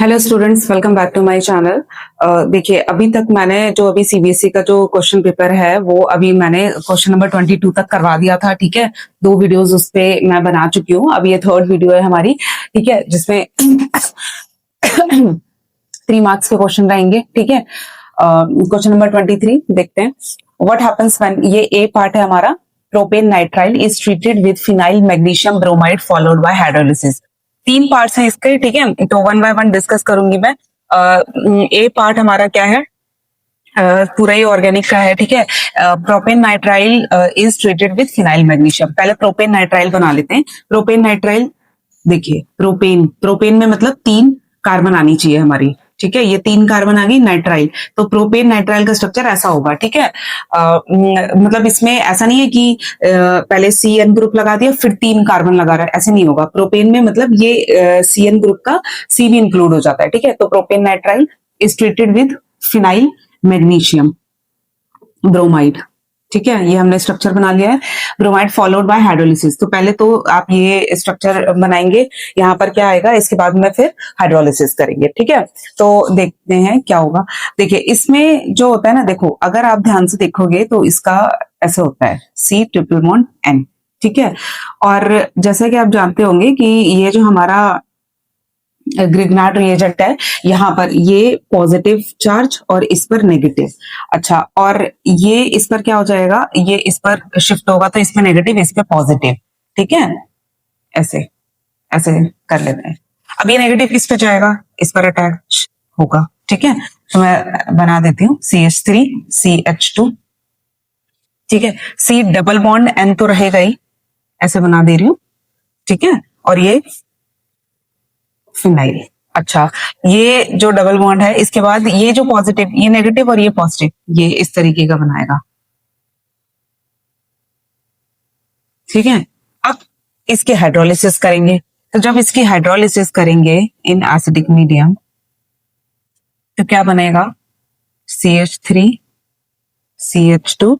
Hello students, welcome back to my channel. देखिए, अभी तक मैंने जो अभी सीबीएसई का जो क्वेश्चन पेपर है वो अभी मैंने क्वेश्चन नंबर 22 तक करवा दिया था। ठीक है, 2 वीडियोस उस पे मैं बना चुकी हूँ। अब ये थर्ड वीडियो है हमारी। ठीक है, जिसमें 3 मार्क्स के क्वेश्चन रहेंगे। ठीक है, क्वेश्चन नंबर 23 देखते हैं। व्हाट हैपेंस व्हेन, ये ए पार्ट है हमारा। Propane nitrile is treated with phenyl magnesium bromide followed by hydrolysis. 3 parts हैं इसके। ठीक है, तो वन बाय वन डिस्कस करूंगी मैं। ए पार्ट हमारा क्या है, पूरा ही ऑर्गेनिक का है। ठीक है, propane nitrile is treated with phenyl magnesium. पहले प्रोपेन नाइट्राइल बना लेते हैं। प्रोपेन नाइट्राइल, देखिए प्रोपेन, प्रोपेन में मतलब 3 कार्बन आनी चाहिए हमारी। ठीक है, ये 3 कार्बन आ गई नाइट्राइल, तो प्रोपेन नाइट्राइल का स्ट्रक्चर ऐसा होगा। ठीक है, मतलब इसमें ऐसा नहीं है कि पहले सी एन ग्रुप लगा दिया फिर 3 कार्बन लगा रहा है, ऐसे नहीं होगा। प्रोपेन में मतलब ये सी एन ग्रुप का सी भी इंक्लूड हो जाता है। ठीक है, तो propane nitrile is treated with phenyl magnesium bromide. ठीक है, ये हमने स्ट्रक्चर बना लिया है। Bromide followed by hydrolysis. तो पहले तो आप ये स्ट्रक्चर बनाएंगे, यहाँ पर क्या आएगा, इसके बाद में फिर हाइड्रोलिसिस करेंगे। ठीक है, तो देखते हैं क्या होगा। देखिए, इसमें जो होता है ना, देखो अगर आप ध्यान से देखोगे तो इसका ऐसे होता है C ट्रिपल बॉन्ड N। ठीक है, और जैसा कि आप जानते होंगे कि ये जो हमारा ग्रिग्नार्ड रिएजेंट है, यहाँ पर ये पॉजिटिव चार्ज और इस पर नेगेटिव। अच्छा, और ये इस पर क्या हो जाएगा, ये इस पर शिफ्ट होगा तो इसमें नेगेटिव, इस पे पॉजिटिव। ठीक है, ऐसे ऐसे कर लेते हैं। अब ये नेगेटिव किस पे जाएगा, इस पर अटैच होगा। ठीक है, तो मैं बना देती हूँ CH3 CH2। ठीक है, C डबल बॉन्ड N तो रहेगा ही, ऐसे बना दे रही हूँ। ठीक है, और ये फिनाइल। अच्छा, ये जो डबल बॉन्ड है, इसके बाद ये जो पॉजिटिव, ये नेगेटिव और ये पॉजिटिव, ये इस तरीके का बनाएगा। ठीक है, अब इसकी हाइड्रोलिसिस करेंगे। तो जब इसकी हाइड्रोलिसिस करेंगे इन एसिडिक मीडियम, तो क्या बनेगा, CH3 CH2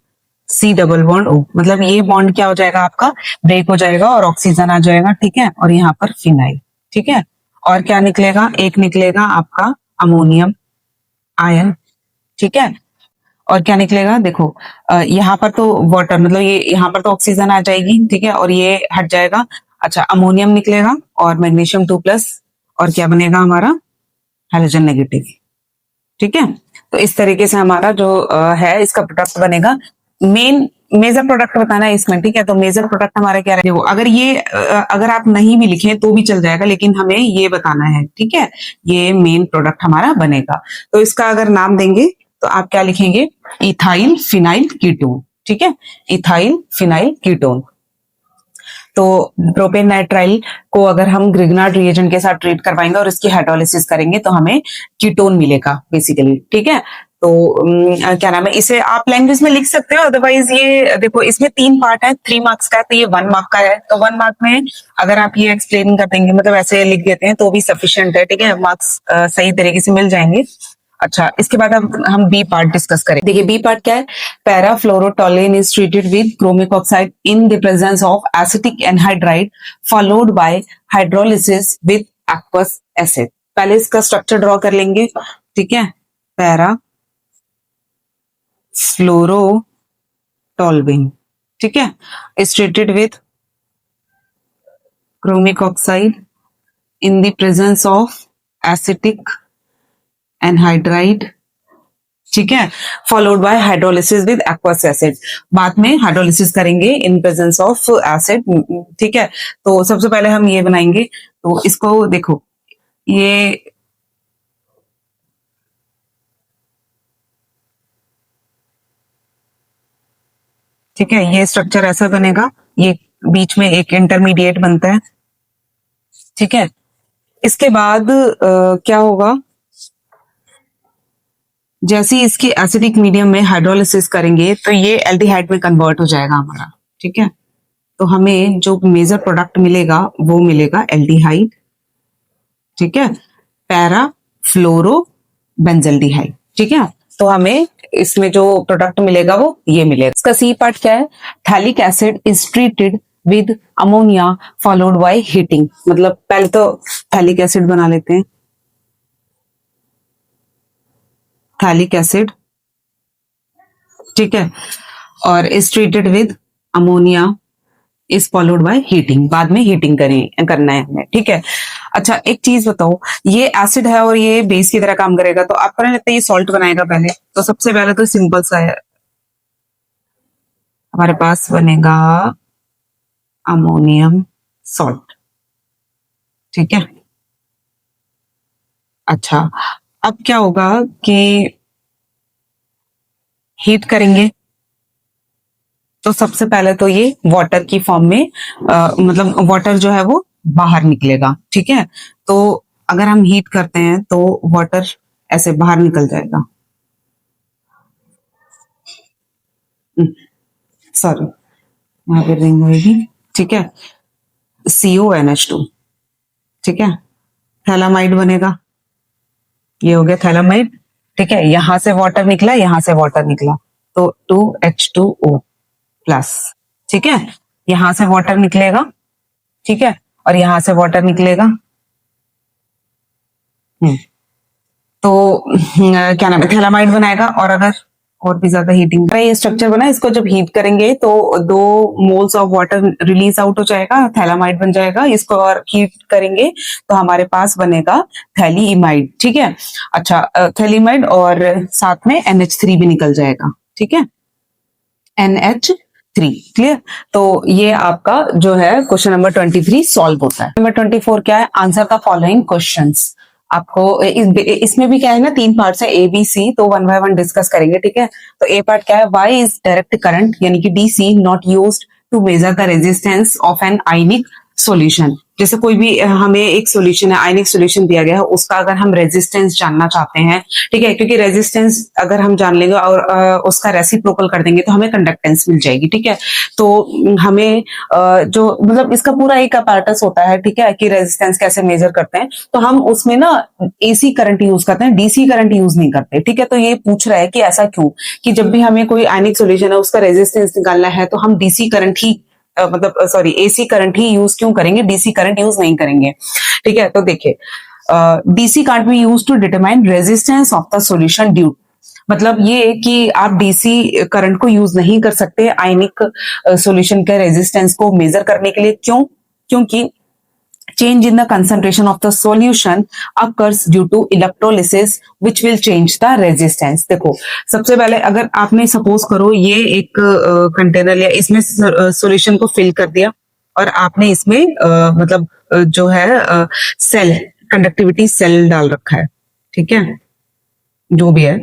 C double bond O। मतलब ये बॉन्ड क्या हो जाएगा, आपका ब्रेक हो जाएगा और ऑक्सीजन आ जाएगा। ठीक है, और यहाँ पर फिनाइल। ठीक है, और क्या निकलेगा, एक निकलेगा आपका अमोनियम आयन। ठीक है, और क्या निकलेगा, देखो यहाँ पर तो वाटर, मतलब ये यहाँ पर तो ऑक्सीजन आ जाएगी। ठीक है, और ये हट जाएगा। अच्छा, अमोनियम निकलेगा और मैग्नीशियम 2+, और क्या बनेगा हमारा, हाइड्रोजन नेगेटिव। ठीक है, तो इस तरीके से हमारा जो है इसका प्रोडक्ट बनेगा। मेन मेजर प्रोडक्ट बताना है इसमें। ठीक है, तो मेजर प्रोडक्ट हमारा क्या रहेगा, अगर ये अगर आप नहीं भी लिखें तो भी चल जाएगा, लेकिन हमें ये बताना है। ठीक है, ये मेन प्रोडक्ट हमारा बनेगा। तो इसका अगर नाम देंगे तो आप क्या लिखेंगे, इथाइल फिनाइल कीटोन। ठीक है, इथाइल फिनाइल कीटोन। तो प्रोपेन नाइट्राइल को अगर हम ग्रिग्नार्ड रिएजेंट के साथ ट्रीट करवाएंगे और इसकी हाइड्रोलिसिस करेंगे तो हमें कीटोन मिलेगा बेसिकली। ठीक है, तो क्या नाम है, इसे आप लैंग्वेज में लिख सकते हो। अदरवाइज ये देखो, इसमें 3 पार्ट है, 3 मार्क्स का है, तो ये 1 मार्क का है। तो 1 मार्क में अगर आप ये एक्सप्लेन कर देंगे, मतलब ऐसे लिख देते हैं तो भी सफिशिएंट है। ठीक है, मार्क्स सही तरीके से मिल जाएंगे। अच्छा, इसके बाद हम बी पार्ट डिस्कस करें। देखिए, बी पार्ट क्या है, parafluorotoluene is treated with chromic oxide in the presence of acetic anhydride followed by hydrolysis with aqueous acid. पहले इसका स्ट्रक्चर ड्रॉ कर लेंगे। ठीक है, पैरा फ्लोरोटोल्विन, ठीक है, is treated with chromic oxide in the presence of acetic anhydride. ठीक है, followed by hydrolysis with aqueous acid. बाद में हाइड्रोलिसिस करेंगे इन प्रेजेंस ऑफ एसिड। ठीक है, तो सबसे पहले हम ये बनाएंगे। तो इसको देखो, ये ठीक है, ये स्ट्रक्चर ऐसा बनेगा, ये बीच में एक इंटरमीडिएट बनता है। ठीक है, इसके बाद क्या होगा, जैसे ही इसकी एसिडिक मीडियम में हाइड्रोलिसिस करेंगे तो ये एल्डिहाइड में कन्वर्ट हो जाएगा हमारा। ठीक है, तो हमें जो मेजर प्रोडक्ट मिलेगा वो मिलेगा एल्डिहाइड। ठीक है, पैरा फ्लोरो बेंजल्डिहाइड। ठीक है, तो हमें इसमें जो प्रोडक्ट मिलेगा वो ये मिलेगा। इसका सी पार्ट क्या है, phthalic acid is treated with ammonia followed by heating. मतलब पहले तो थैलिक एसिड बना लेते हैं। थैलिक एसिड, ठीक है, और is treated with ammonia, is followed by heating, बाद में हीटिंग करना है हमें, ठीक है। अच्छा एक चीज बताओ, ये एसिड है और ये बेस की तरह काम करेगा, तो आपको नहीं लगता ये सॉल्ट बनाएगा पहले? तो सबसे पहले तो सिंपल सा है, हमारे पास बनेगा अमोनियम सॉल्ट, ठीक है। अच्छा अब क्या होगा कि हीट करेंगे तो सबसे पहले तो ये वाटर की फॉर्म में मतलब वाटर जो है वो बाहर निकलेगा, ठीक है। तो अगर हम हीट करते हैं तो वाटर ऐसे बाहर निकल जाएगा, सॉरी यहाँ पे रिंग होगी, ठीक है, CONH2, ठीक है। थैलामाइड बनेगा, ये हो गया थैलामाइड, ठीक है। यहां से वाटर निकला, यहां से वाटर निकला, तो 2H2O प्लस, ठीक है। यहां से वाटर निकलेगा, ठीक है, और यहां से वाटर निकलेगा। तो क्या नाम है, थैलामाइड बनाएगा। और अगर और भी ज्यादा हीटिंग का ये स्ट्रक्चर बना, इसको जब हीट करेंगे तो 2 moles of water release out हो जाएगा, थैलामाइड बन जाएगा। इसको और हीट करेंगे तो हमारे पास बनेगा थैलीइमाइड, ठीक है। अच्छा थैलीइमाइड और साथ में NH3 भी निकल जाएगा, ठीक है, NH3, क्लियर। तो ये आपका जो है क्वेश्चन नंबर 23 सॉल्व होता है। नंबर 24 क्या है, आंसर द फॉलोइंग क्वेश्चंस। आपको इसमें भी क्या है ना, 3 पार्ट्स है ABC, तो 1 बाय 1 डिस्कस करेंगे, ठीक है। तो ए पार्ट क्या है, वाई इज डायरेक्ट करंट यानी कि DC not used to measure the resistance of an ionic solution. जैसे कोई भी हमें एक सॉल्यूशन है, आयनिक सॉल्यूशन दिया गया है, उसका अगर हम रेजिस्टेंस जानना चाहते हैं, ठीक है, क्योंकि रेजिस्टेंस अगर हम जान लेंगे और उसका रेसिप्रोकल कर देंगे तो हमें कंडक्टेंस मिल जाएगी, ठीक है। तो हमें जो मतलब इसका पूरा एक अपैरेटस होता है, ठीक है, कि रेजिस्टेंस कैसे मेजर करते हैं। तो हम उसमें ना AC करंट यूज करते हैं, DC करंट यूज नहीं करते, ठीक है। तो ये पूछ रहा है कि ऐसा क्यों, कि जब भी हमें कोई आयनिक सॉल्यूशन है उसका रेजिस्टेंस निकालना है तो हम DC करंट ही मतलब सॉरी AC करंट ही यूज क्यों करेंगे, DC करंट यूज नहीं करेंगे, ठीक है। तो देखिए DC can't be use to determine resistance of the solution due, मतलब ये कि आप DC करंट को यूज नहीं कर सकते आयनिक सॉल्यूशन के रेजिस्टेंस को मेजर करने के लिए। क्यों? क्योंकि change in the concentration of the solution occurs due to electrolysis which will change the resistance। देखो सबसे पहले अगर आपने सपोज करो ये एक कंटेनर या इसमें सॉल्यूशन को फिल कर दिया और आपने इसमें मतलब जो है सेल कंडक्टिविटी सेल डाल रखा है, ठीक है, जो भी है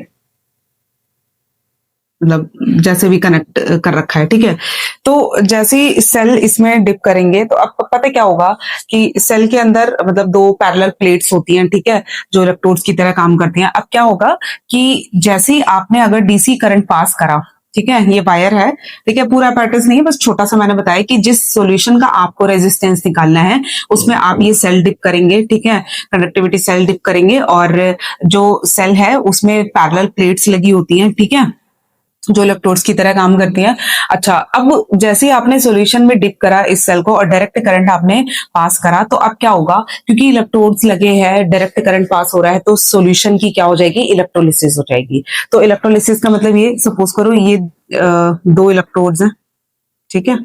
मतलब जैसे भी कनेक्ट कर रखा है, ठीक है। तो जैसे ही सेल इसमें डिप करेंगे तो आपको पता क्या होगा कि सेल के अंदर मतलब 2 पैरेलल प्लेट्स होती हैं, ठीक है, जो इलेक्ट्रोड्स की तरह काम करती हैं। अब क्या होगा कि जैसे ही आपने अगर DC करंट पास करा, ठीक है, ये वायर है, ठीक है, पूरा पैटर्न नहीं है, बस छोटा सा मैंने बताया कि जिस सॉल्यूशन का आपको रेजिस्टेंस निकालना है उसमें आप ये सेल डिप करेंगे, ठीक है, कंडक्टिविटी सेल डिप करेंगे और जो सेल है उसमें पैरेलल प्लेट्स लगी होती हैं, ठीक है, जो इलेक्ट्रोड्स की तरह काम करती हैं। अच्छा अब जैसे ही आपने सॉल्यूशन में डिप करा इस सेल को और डायरेक्ट करंट आपने पास करा, तो अब क्या होगा, क्योंकि इलेक्ट्रोड्स लगे हैं, डायरेक्ट करंट पास हो रहा है, तो सॉल्यूशन की क्या हो जाएगी, इलेक्ट्रोलिसिस हो जाएगी। तो इलेक्ट्रोलिसिस का मतलब ये सपोज करो ये 2 इलेक्ट्रोड्स हैं, ठीक है,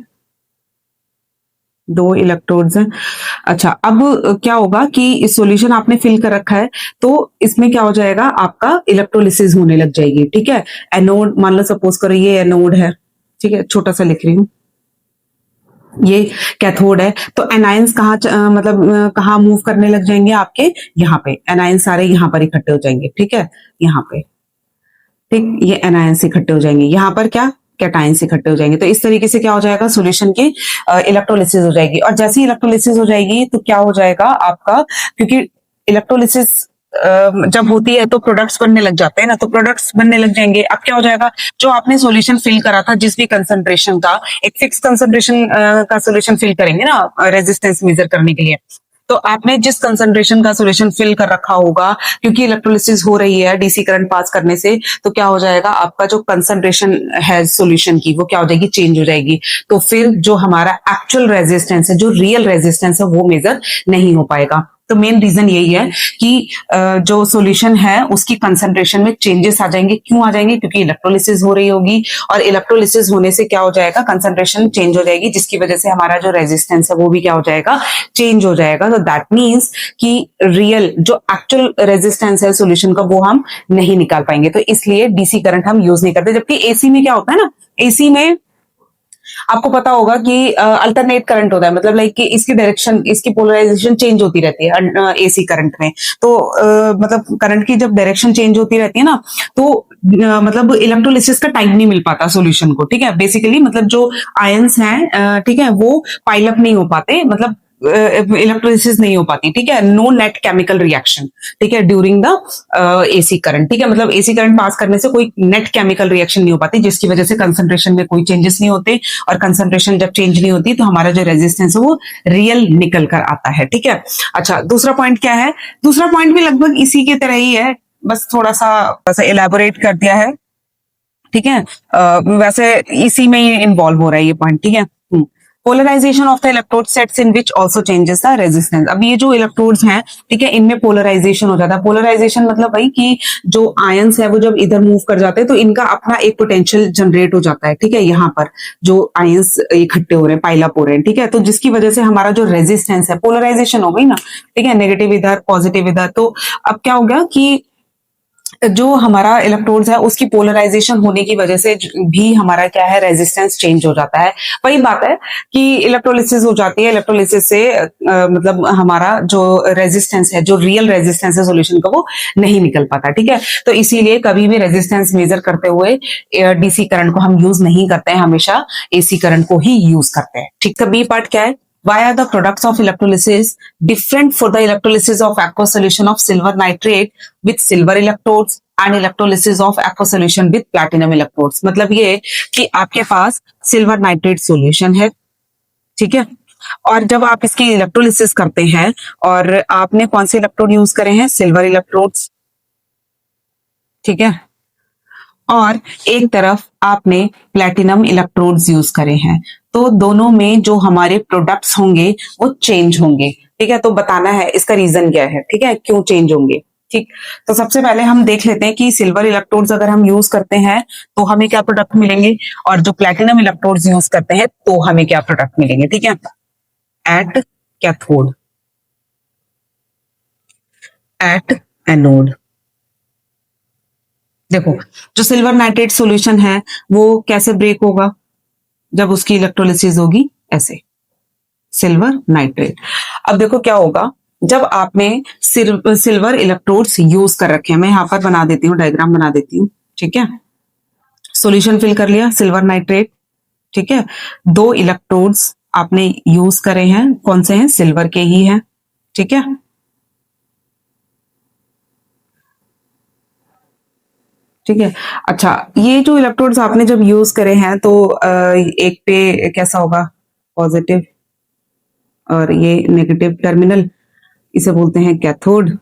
2 इलेक्ट्रोड्स हैं। अच्छा अब क्या होगा कि इस सॉल्यूशन आपने फिल कर रखा है तो इसमें क्या हो जाएगा, आपका इलेक्ट्रोलिसिस होने लग जाएगी, ठीक है। एनोड मान लो सपोज करो ये एनोड है, ठीक है, छोटा सा लिख रही हूँ, ये कैथोड है। तो एनायंस कहाँ मतलब कहाँ मूव करने लग जाएंगे आपके, यहाँ पे एनायंस सारे यहाँ पर इकट्ठे हो जाएंगे, ठीक है, यहाँ पे, ठीक, ये एनायंस इकट्ठे हो जाएंगे, यहाँ पर क्या कैटायंस इकट्ठे हो जाएंगे। तो इस तरीके से क्या हो जाएगा, सॉल्यूशन की इलेक्ट्रोलिसिस हो जाएगी। और जैसे ही इलेक्ट्रोलिसिस हो जाएगी तो क्या हो जाएगा आपका, क्योंकि इलेक्ट्रोलिसिस जब होती है तो प्रोडक्ट्स बनने लग जाते हैं ना, तो प्रोडक्ट्स बनने लग जाएंगे। अब क्या हो जाएगा, जो आपने सॉल्यूशन फिल करा था जिस भी कंसंट्रेशन का, एक फिक्स कंसंट्रेशन का सॉल्यूशन फिल करेंगे ना रेजिस्टेंस मेजर करने के लिए, तो आपने जिस कंसंट्रेशन का सॉल्यूशन फिल कर रखा होगा, क्योंकि इलेक्ट्रोलिसिस हो रही है DC करंट पास करने से, तो क्या हो जाएगा आपका जो कंसंट्रेशन है सॉल्यूशन की वो क्या हो जाएगी, चेंज हो जाएगी। तो फिर जो हमारा एक्चुअल रेजिस्टेंस है, जो रियल रेजिस्टेंस है वो मेजर नहीं हो पाएगा। तो मेन रीजन यही है कि जो सॉल्यूशन है उसकी कंसंट्रेशन में चेंजेस आ जाएंगे। क्यों आ जाएंगे? क्योंकि इलेक्ट्रोलिसिस हो रही होगी, और इलेक्ट्रोलिसिस होने से क्या हो जाएगा, कंसंट्रेशन चेंज हो जाएगी, जिसकी वजह से हमारा जो रेजिस्टेंस है वो भी क्या हो जाएगा, चेंज हो जाएगा। तो दैट मीन्स कि रियल जो एक्चुअल रेजिस्टेंस है सॉल्यूशन का वो हम नहीं निकाल पाएंगे। तो इसलिए डीसी करंट हम यूज नहीं करते। जबकि एसी में क्या होता है ना, एसी में आपको पता होगा कि अल्टरनेट करंट होता है, मतलब लाइक कि इसकी डायरेक्शन, इसकी पोलराइजेशन चेंज होती रहती है एसी करंट में। तो मतलब करंट की जब डायरेक्शन चेंज होती रहती है ना, तो मतलब इलेक्ट्रोलिसिस का टाइम नहीं मिल पाता सॉल्यूशन को, ठीक है। बेसिकली मतलब जो आयंस हैं, ठीक है, वो पाइल अप नहीं हो पाते, मतलब इलेक्ट्रोलिसिस नहीं हो पाती, ठीक है। नो नेट केमिकल रिएक्शन, ठीक है, ड्यूरिंग द एसी करंट, ठीक है। मतलब एसी करंट पास करने से कोई नेट केमिकल रिएक्शन नहीं हो पाती, जिसकी वजह से कंसंट्रेशन में कोई चेंजेस नहीं होते, और कंसंट्रेशन जब चेंज नहीं होती तो हमारा जो रेजिस्टेंस है वो रियल निकल कर आता है, ठीक है। अच्छा, दूसरा पॉइंट क्या है? दूसरा पॉइंट भी लगभग इसी की तरह ही है, बस थोड़ा सा इलेबोरेट कर दिया है, ठीक है। वैसे इसी में ही इन्वॉल्व हो रहा है ये पॉइंट, ठीक है। Polarization of the electrode sets in which also changes the resistance. अब ये जो इलेक्ट्रोड्स हैं, ठीक है, इनमें पोलराइजेशन हो जाता है। पोलराइजेशन मतलब भाई कि जो आयंस है वो जब इधर मूव कर जाते हैं तो इनका अपना एक पोटेंशियल जनरेट हो जाता है, ठीक है। यहाँ पर जो आयंस इकट्ठे हो रहे हैं, पाइल अप हो रहे हैं, ठीक है, तो जिसकी वजह से हमारा जो रेजिस्टेंस है, पोलराइजेशन हो गई ना, ठीक है, नेगेटिव इधर पॉजिटिव इधर। तो अब क्या हो गया कि जो हमारा इलेक्ट्रोड्स है उसकी पोलराइजेशन होने की वजह से भी हमारा क्या है, रेजिस्टेंस चेंज हो जाता है। वही बात है कि इलेक्ट्रोलिसिस हो जाती है, इलेक्ट्रोलिसिस से मतलब हमारा जो रेजिस्टेंस है, जो रियल रेजिस्टेंस है सॉल्यूशन का, वो नहीं निकल पाता, ठीक है। तो इसीलिए कभी भी रेजिस्टेंस मेजर करते हुए डीसी करंट को हम यूज नहीं करते हैं, हमेशा एसी करंट को ही यूज करते हैं, ठीक है। बी पार्ट क्या है? Why are the products of electrolysis different for the electrolysis of aqueous solution of silver nitrate with silver electrodes and electrolysis of aqueous solution with platinum electrodes? मतलब ये कि आपके पास सिल्वर नाइट्रेट सॉल्यूशन है, ठीक है, और जब आप इसकी इलेक्ट्रोलिसिस करते हैं और आपने कौन से इलेक्ट्रोड यूज करे हैं, सिल्वर इलेक्ट्रोड्स, ठीक है, और एक तरफ आपने प्लेटिनम इलेक्ट्रोड्स यूज करे हैं, तो दोनों में जो हमारे प्रोडक्ट्स होंगे वो चेंज होंगे, ठीक है। तो बताना है इसका रीजन क्या है, ठीक है, क्यों चेंज होंगे, ठीक। तो सबसे पहले हम देख लेते हैं कि सिल्वर इलेक्ट्रोड्स अगर हम यूज करते हैं तो हमें क्या प्रोडक्ट मिलेंगे, और जो प्लेटिनम इलेक्ट्रोड्स यूज करते हैं तो हमें क्या प्रोडक्ट मिलेंगे, ठीक है। At cathode, at anode. देखो, जो सिल्वर नाइट्रेट सॉल्यूशन है वो कैसे ब्रेक होगा, जब उसकी इलेक्ट्रोलिसिस होगी ऐसे, सिल्वर नाइट्रेट। अब देखो क्या होगा, जब आपने सिल्वर इलेक्ट्रोड्स यूज कर रखे हैं, मैं यहां पर बना देती हूँ, डायग्राम बना देती हूँ, ठीक है। सॉल्यूशन फिल कर लिया सिल्वर नाइट्रेट, ठीक है। दो इलेक्ट्रोड्स आपने यूज करे हैं, कौन से हैं, सिल्वर के ही हैं, ठीक है। ठीक है। अच्छा, ये जो इलेक्ट्रोड्स आपने जब यूज करे हैं तो एक पे कैसा होगा, पॉजिटिव, और ये नेगेटिव टर्मिनल, इसे बोलते हैं कैथोड,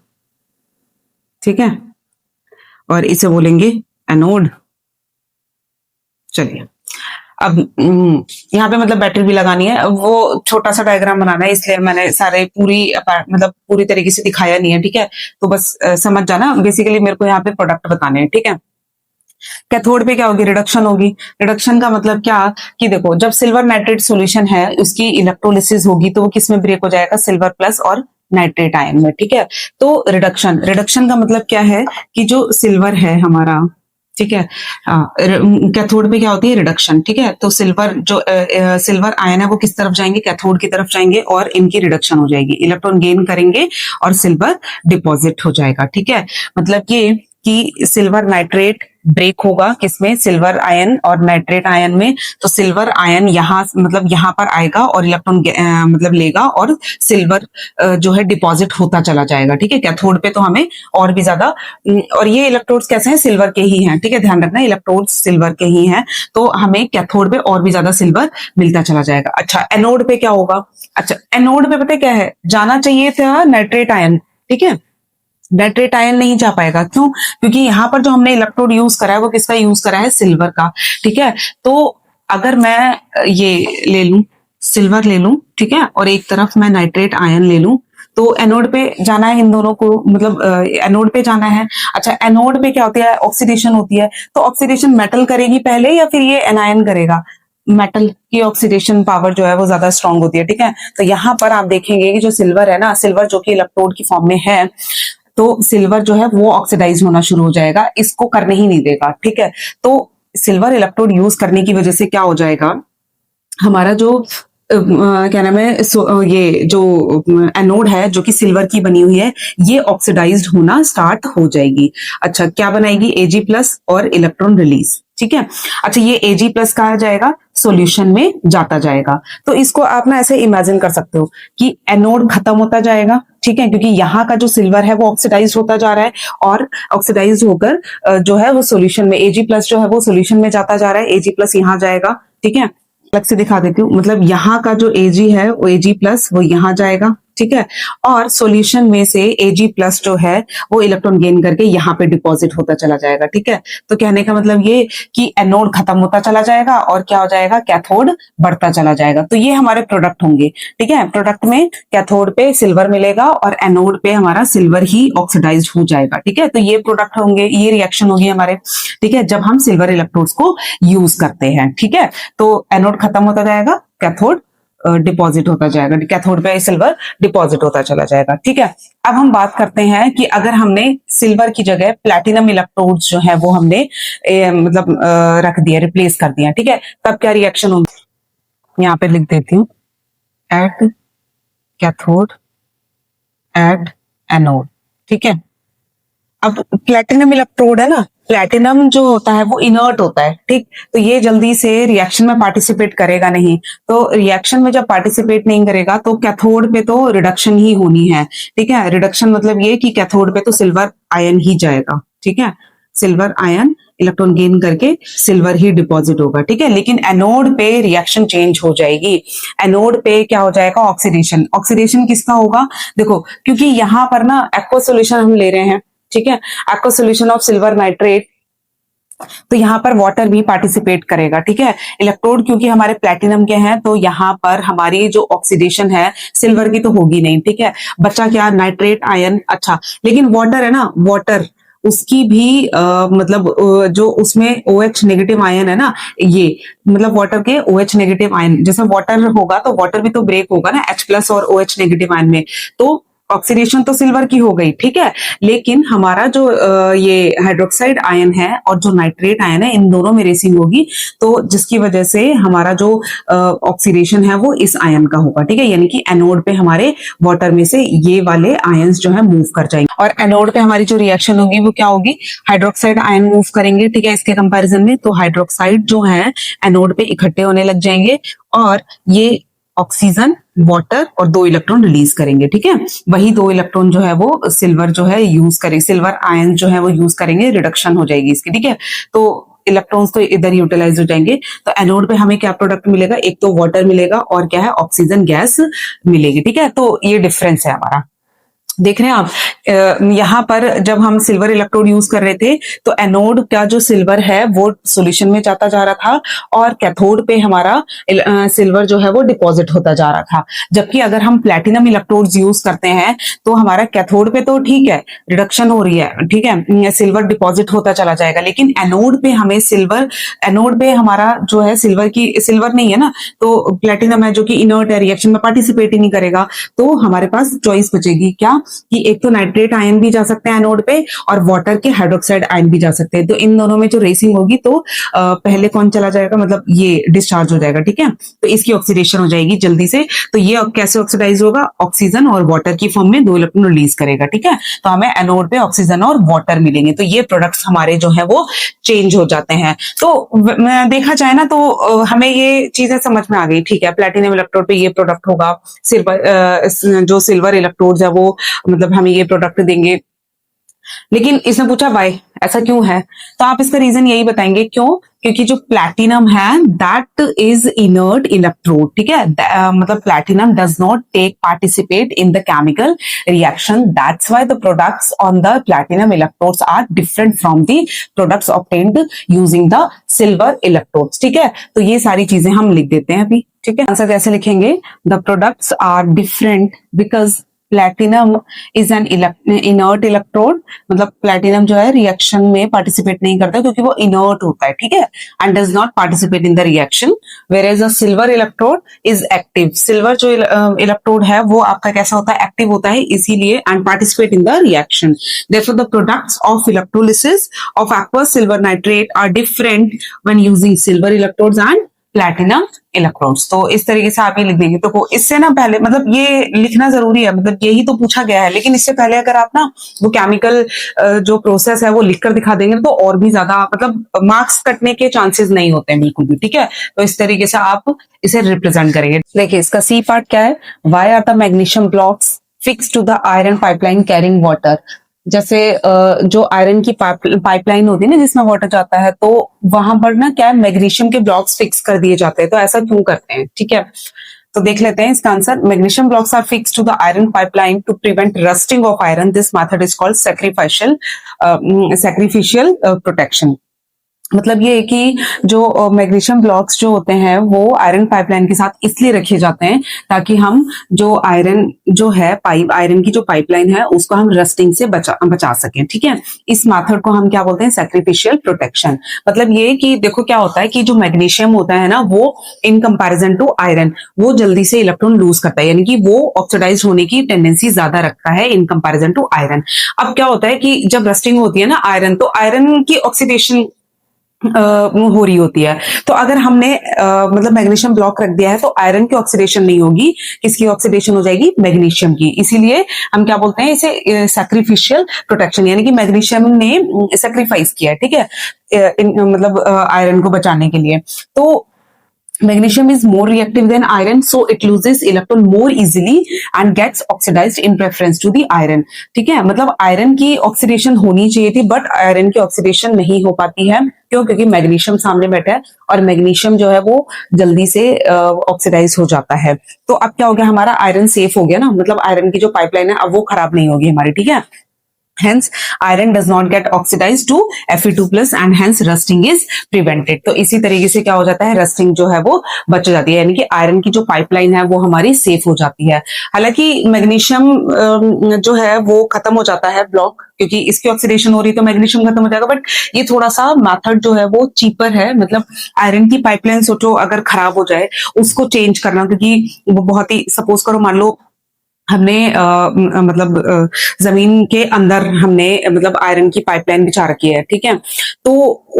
ठीक है, और इसे बोलेंगे एनोड। चलिए, अब यहाँ पे मतलब बैटरी भी लगानी है, वो छोटा सा डायग्राम बनाना है, इसलिए मैंने सारे मतलब पूरी तरीके से दिखाया नहीं है, ठीक है। तो बस समझ जाना, बेसिकली मेरे को यहाँ पे प्रोडक्ट बताने हैं, ठीक है। कैथोड पे क्या होगी, रिडक्शन होगी। रिडक्शन का मतलब क्या, कि देखो जब सिल्वर नाइट्रेट सॉल्यूशन है उसकी इलेक्ट्रोलिसिस होगी तो वो किस में ब्रेक हो जाएगा, सिल्वर प्लस और नाइट्रेट आयन में, ठीक है। तो रिडक्शन, रिडक्शन का मतलब क्या है कि जो सिल्वर है हमारा, ठीक है, कैथोड पे क्या होती है, रिडक्शन, ठीक है। तो सिल्वर जो सिल्वर आयन है वो किस तरफ जाएंगे, कैथोड की तरफ जाएंगे, और इनकी रिडक्शन हो जाएगी, इलेक्ट्रॉन गेन करेंगे और सिल्वर डिपॉजिट हो जाएगा, ठीक है। मतलब ये कि सिल्वर नाइट्रेट ब्रेक होगा किसमें, सिल्वर आयन और नाइट्रेट आयन में। तो सिल्वर आयन यहाँ मतलब यहाँ पर आएगा और इलेक्ट्रॉन मतलब लेगा, और सिल्वर जो है डिपॉजिट होता चला जाएगा, ठीक है। कैथोड पे तो हमें और भी ज्यादा, और ये इलेक्ट्रोड्स कैसे हैं, सिल्वर के ही हैं, ठीक है, ध्यान रखना इलेक्ट्रोड्स सिल्वर के ही हैं, तो हमें कैथोड पे और भी ज्यादा सिल्वर मिलता चला जाएगा। अच्छा, एनोड पे क्या होगा, अच्छा एनोड पे पता है क्या है, जाना चाहिए था नाइट्रेट आयन, ठीक है, नाइट्रेट आयन नहीं जा पाएगा, क्यों, क्योंकि यहाँ पर जो हमने इलेक्ट्रोड यूज करा है वो किसका यूज करा है, सिल्वर का, ठीक है। तो अगर मैं ये ले लूं, सिल्वर ले लूं, ठीक है, और एक तरफ मैं नाइट्रेट आयन ले लूं, तो एनोड पे जाना है इन दोनों को, मतलब एनोड पे जाना है। अच्छा, एनोड पे क्या होती है, ऑक्सीडेशन होती है। तो ऑक्सीडेशन मेटल करेगी पहले या फिर ये एनायन करेगा? मेटल की ऑक्सीडेशन पावर जो है वो ज्यादा स्ट्रांग होती है, ठीक है। तो यहाँ पर आप देखेंगे कि जो सिल्वर है ना, सिल्वर जो कि इलेक्ट्रोड की फॉर्म में है, तो सिल्वर जो है वो ऑक्सीडाइज होना शुरू हो जाएगा, इसको करने ही नहीं देगा, ठीक है। तो सिल्वर इलेक्ट्रोड यूज करने की वजह से क्या हो जाएगा, हमारा जो क्या नाम है, ये जो एनोड है जो कि सिल्वर की बनी हुई है, ये ऑक्सीडाइज्ड होना स्टार्ट हो जाएगी। अच्छा, क्या बनाएगी, Ag प्लस और इलेक्ट्रॉन रिलीज, ठीक है। अच्छा, ये Ag प्लस कहा जाएगा, सॉल्यूशन में जाता जाएगा। तो इसको आप ना ऐसे इमेजिन कर सकते हो कि एनोड खत्म होता जाएगा, ठीक है, क्योंकि यहाँ का जो सिल्वर है वो ऑक्सीडाइज होता जा रहा है, और ऑक्सीडाइज होकर जो है वो सॉल्यूशन में, Ag प्लस जो है वो सॉल्यूशन में जाता जा रहा है, Ag प्लस यहाँ जाएगा, ठीक है। अलग से दिखा देती हूँ, मतलब यहाँ का जो Ag है वो Ag प्लस वो यहाँ जाएगा, ठीक है। और सॉल्यूशन में से Ag प्लस जो है वो इलेक्ट्रॉन गेन करके यहाँ पे डिपॉजिट होता चला जाएगा, ठीक है। तो कहने का मतलब ये कि एनोड खत्म होता चला जाएगा और क्या हो जाएगा, कैथोड बढ़ता चला जाएगा। तो ये हमारे प्रोडक्ट होंगे, ठीक है। प्रोडक्ट में कैथोड पे सिल्वर मिलेगा और एनोड पे हमारा सिल्वर ही ऑक्सीडाइज हो जाएगा, ठीक है। तो ये प्रोडक्ट होंगे, ये रिएक्शन होगी हमारे, ठीक है, जब हम सिल्वर इलेक्ट्रोड्स को यूज करते हैं, ठीक है। तो एनोड खत्म होता जाएगा, कैथोड डिपॉजिट होता जाएगा, कैथोड पे सिल्वर डिपॉजिट होता चला जाएगा, ठीक है। अब हम बात करते हैं कि अगर हमने सिल्वर की जगह प्लैटिनम इलेक्ट्रोड्स जो है वो हमने मतलब रख दिया, रिप्लेस कर दिया, ठीक है, तब क्या रिएक्शन होगी, यहाँ पे लिख देती हूँ, एट कैथोड एट एनोड, ठीक है। अब प्लैटिनम इलेक्ट्रोड है ना, प्लैटिनम जो होता है वो इनर्ट होता है, ठीक। तो ये जल्दी से रिएक्शन में पार्टिसिपेट करेगा नहीं, तो रिएक्शन में जब पार्टिसिपेट नहीं करेगा तो कैथोड पे तो रिडक्शन ही होनी है, ठीक है। रिडक्शन मतलब ये कि कैथोड पे तो सिल्वर आयन ही जाएगा, ठीक है, सिल्वर आयन इलेक्ट्रॉन गेन करके सिल्वर ही डिपॉजिट होगा, ठीक है। लेकिन एनोड पे रिएक्शन चेंज हो जाएगी, एनोड पे क्या हो जाएगा, ऑक्सीडेशन। ऑक्सीडेशन किसका होगा, देखो, क्योंकि यहाँ पर ना एक्वा सोल्यूशन हम ले रहे हैं, ठीक है, aqua solution of silver nitrate, तो यहाँ पर वाटर भी पार्टिसिपेट करेगा, ठीक है। इलेक्ट्रोड क्योंकि हमारे प्लैटिनम के हैं, तो यहाँ पर हमारी जो ऑक्सीडेशन है सिल्वर की तो होगी नहीं, ठीक है। बचा क्या, नाइट्रेट आयन। अच्छा, लेकिन वाटर है ना, वाटर उसकी भी मतलब जो उसमें OH नेगेटिव आयन है ना, ये मतलब वाटर के OH नेगेटिव आयन, जैसे वाटर होगा तो वाटर भी तो ब्रेक होगा ना H प्लस और OH नेगेटिव आयन में, तो ऑक्सीडेशन तो सिल्वर की हो गई, ठीक है। लेकिन हमारा जो ये हाइड्रोक्साइड आयन है और जो नाइट्रेट आयन है, इन दोनों में रेसिंग होगी, तो जिसकी वजह से हमारा जो ऑक्सीडेशन है वो इस आयन का होगा, ठीक है। यानी कि एनोड पे हमारे वाटर में से ये वाले आयंस जो है मूव कर जाएंगे, और एनोड पे हमारी जो रिएक्शन होगी वो क्या होगी, हाइड्रोक्साइड आयन मूव करेंगे, ठीक है। इसके कंपैरिजन में तो हाइड्रोक्साइड जो है एनोड पे इकट्ठे होने लग जाएंगे, और ये ऑक्सीजन, वाटर और 2 इलेक्ट्रॉन रिलीज करेंगे, ठीक है। वही 2 इलेक्ट्रॉन जो है वो सिल्वर जो है यूज करेंगे, सिल्वर आयन जो है वो यूज करेंगे, रिडक्शन हो जाएगी इसकी, ठीक है। तो इलेक्ट्रॉन्स तो इधर यूटिलाइज हो जाएंगे। तो एनोड पे हमें क्या प्रोडक्ट मिलेगा, एक तो वाटर मिलेगा और क्या है, ऑक्सीजन गैस मिलेगी, ठीक है। तो ये डिफरेंस है हमारा, देख रहे हैं आप। यहाँ पर जब हम सिल्वर इलेक्ट्रोड यूज कर रहे थे तो एनोड का जो सिल्वर है वो सॉल्यूशन में जाता जा रहा था, और कैथोड पे हमारा सिल्वर जो है वो डिपॉजिट होता जा रहा था। जबकि अगर हम प्लैटिनम इलेक्ट्रोड्स यूज करते हैं तो हमारा कैथोड पे तो ठीक है रिडक्शन हो रही है, ठीक है, सिल्वर डिपॉजिट होता चला जाएगा, लेकिन एनोड पे हमें सिल्वर, एनोड पे हमारा जो है सिल्वर की, सिल्वर नहीं है ना, तो प्लैटिनम है जो कि इनर्ट है, रिएक्शन में पार्टिसिपेट ही नहीं करेगा। तो हमारे पास चॉइस बचेगी क्या, कि एक तो नाइट्रेट आयन भी जा सकते हैं एनोड पे, और वाटर के हाइड्रोक्साइड आयन भी जा सकते हैं। तो इन दोनों में जो रेसिंग होगी तो पहले कौन चला जाएगा, मतलब ये डिस्चार्ज हो जाएगा, ठीक है। तो इसकी ऑक्सीडेशन हो जाएगी जल्दी से। तो ये कैसे ऑक्सीडाइज होगा, ऑक्सीजन और वाटर की फॉर्म में 2 इलेक्ट्रॉन रिलीज करेगा, ठीक है। तो हमें एनोड पे ऑक्सीजन और वाटर मिलेंगे, तो ये प्रोडक्ट्स हमारे जो है वो चेंज हो जाते हैं। तो देखा जाए ना तो हमें ये चीजें समझ में आ गई, ठीक है। प्लैटिनम इलेक्ट्रोड पे ये प्रोडक्ट होगा, सिल्वर जो सिल्वर इलेक्ट्रोड है वो मतलब हमें ये प्रोडक्ट देंगे। लेकिन इसने पूछा वाई, ऐसा क्यों है, तो आप इसका रीजन यही बताएंगे क्यों, क्योंकि जो प्लैटिनम है दैट इज इनर्ट इलेक्ट्रोड, ठीक है। मतलब platinum does not take participate in the chemical reaction, that's why the products on the platinum electrodes are different from the products obtained using the silver electrodes, ठीक है। तो ये सारी चीजें हम लिख देते हैं अभी, ठीक है। आंसर कैसे लिखेंगे, the products are different because platinum is an inert electrode, मतलब प्लेटिनम जो है रिएक्शन में पार्टिसिपेट नहीं करता क्योंकि वो इनर्ट होता है, ठीक है, and does not participate in the reaction, whereas a silver electrode is active. Silver जो इलेक्ट्रोड है वो आपका कैसा होता है, एक्टिव होता है, इसीलिए and participate in the reaction. Therefore, the products of electrolysis of aqueous silver nitrate are different when using silver electrodes and platinum electrodes. तो इस तरीके से आप ये लिख देंगे। तो इससे ना पहले मतलब ये लिखना जरूरी है, मतलब यही तो पूछा गया है, लेकिन इससे पहले अगर आप ना वो केमिकल जो प्रोसेस है वो लिखकर दिखा देंगे तो और भी ज्यादा मतलब मार्क्स कटने के चांसेस नहीं होते हैं बिल्कुल भी, ठीक है। तो इस तरीके से आप इसे रिप्रेजेंट करेंगे। देखिए इसका सी पार्ट क्या है, why are the magnesium blocks fix to the iron pipeline carrying water. जैसे जो आयरन की पाइपलाइन होती है ना जिसमें वाटर जाता है, तो वहां पर ना क्या है, मैग्नीशियम के ब्लॉक्स फिक्स कर दिए जाते हैं। तो ऐसा क्यों करते हैं, ठीक है, तो देख लेते हैं इसका answer. Magnesium blocks are fix to the iron pipeline to prevent rusting of iron. This method is called sacrificial protection. मतलब ये है कि जो मैग्नीशियम ब्लॉक्स जो होते हैं वो आयरन पाइपलाइन के साथ इसलिए रखे जाते हैं ताकि हम जो आयरन जो है आयरन की जो पाइपलाइन है उसको हम रस्टिंग से बचा सकें, ठीक है। इस मेथड को हम क्या बोलते हैं, सैक्रिफिशियल प्रोटेक्शन। मतलब ये कि देखो क्या होता है कि जो मैग्नीशियम होता है ना वो इन कंपैरिजन टू आयरन वो जल्दी से इलेक्ट्रॉन लूज करता है, यानी कि वो ऑक्सीडाइज होने की टेंडेंसी ज्यादा रखता है इन कंपैरिजन टू आयरन। अब क्या होता है कि जब रस्टिंग होती है ना आयरन, तो आयरन की ऑक्सीडेशन हो रही होती है। तो अगर हमने मतलब मैग्नीशियम ब्लॉक रख दिया है तो आयरन की ऑक्सीडेशन नहीं होगी, किसकी ऑक्सीडेशन हो जाएगी, मैग्नीशियम की। इसीलिए हम क्या बोलते हैं इसे, सैक्रिफिशियल प्रोटेक्शन, यानी कि मैग्नीशियम ने सैक्रिफाइस किया है, ठीक है, मतलब आयरन को बचाने के लिए। तो magnesium is more reactive than iron, so it loses electron more easily and gets oxidized in preference to the iron। ठीक है, मतलब आयरन की ऑक्सीडेशन होनी चाहिए थी बट आयरन की ऑक्सीडेशन नहीं हो पाती है, क्यों, क्योंकि मैग्नीशियम सामने बैठा है और मैग्नीशियम जो है वो जल्दी से ऑक्सीडाइज हो जाता है। तो अब क्या हो गया, हमारा आयरन सेफ हो गया ना, मतलब आयरन की जो पाइपलाइन है अब वो खराब नहीं होगी हमारी, ठीक है। Hence, iron does not get oxidized to Fe2+ and hence rusting is prevented। तो इसी तरीके से क्या हो जाता है, रस्टिंग जो है वो बच जाती है, यानी कि आयरन की जो पाइपलाइन है वो हमारी सेफ हो जाती है। हालांकि मैग्नीशियम जो है वो खत्म हो जाता है ब्लॉक, क्योंकि इसकी ऑक्सीडेशन हो रही तो मैग्नीशियम खत्म हो जाएगा, बट ये थोड़ा सा मेथड जो है वो चीपर है। मतलब आयरन की पाइपलाइन सोचो अगर खराब हो जाए उसको चेंज करना, क्योंकि वो बहुत ही, सपोज करो मान लो हमने मतलब जमीन के अंदर हमने मतलब आयरन की पाइपलाइन बिछा रखी है, ठीक है, तो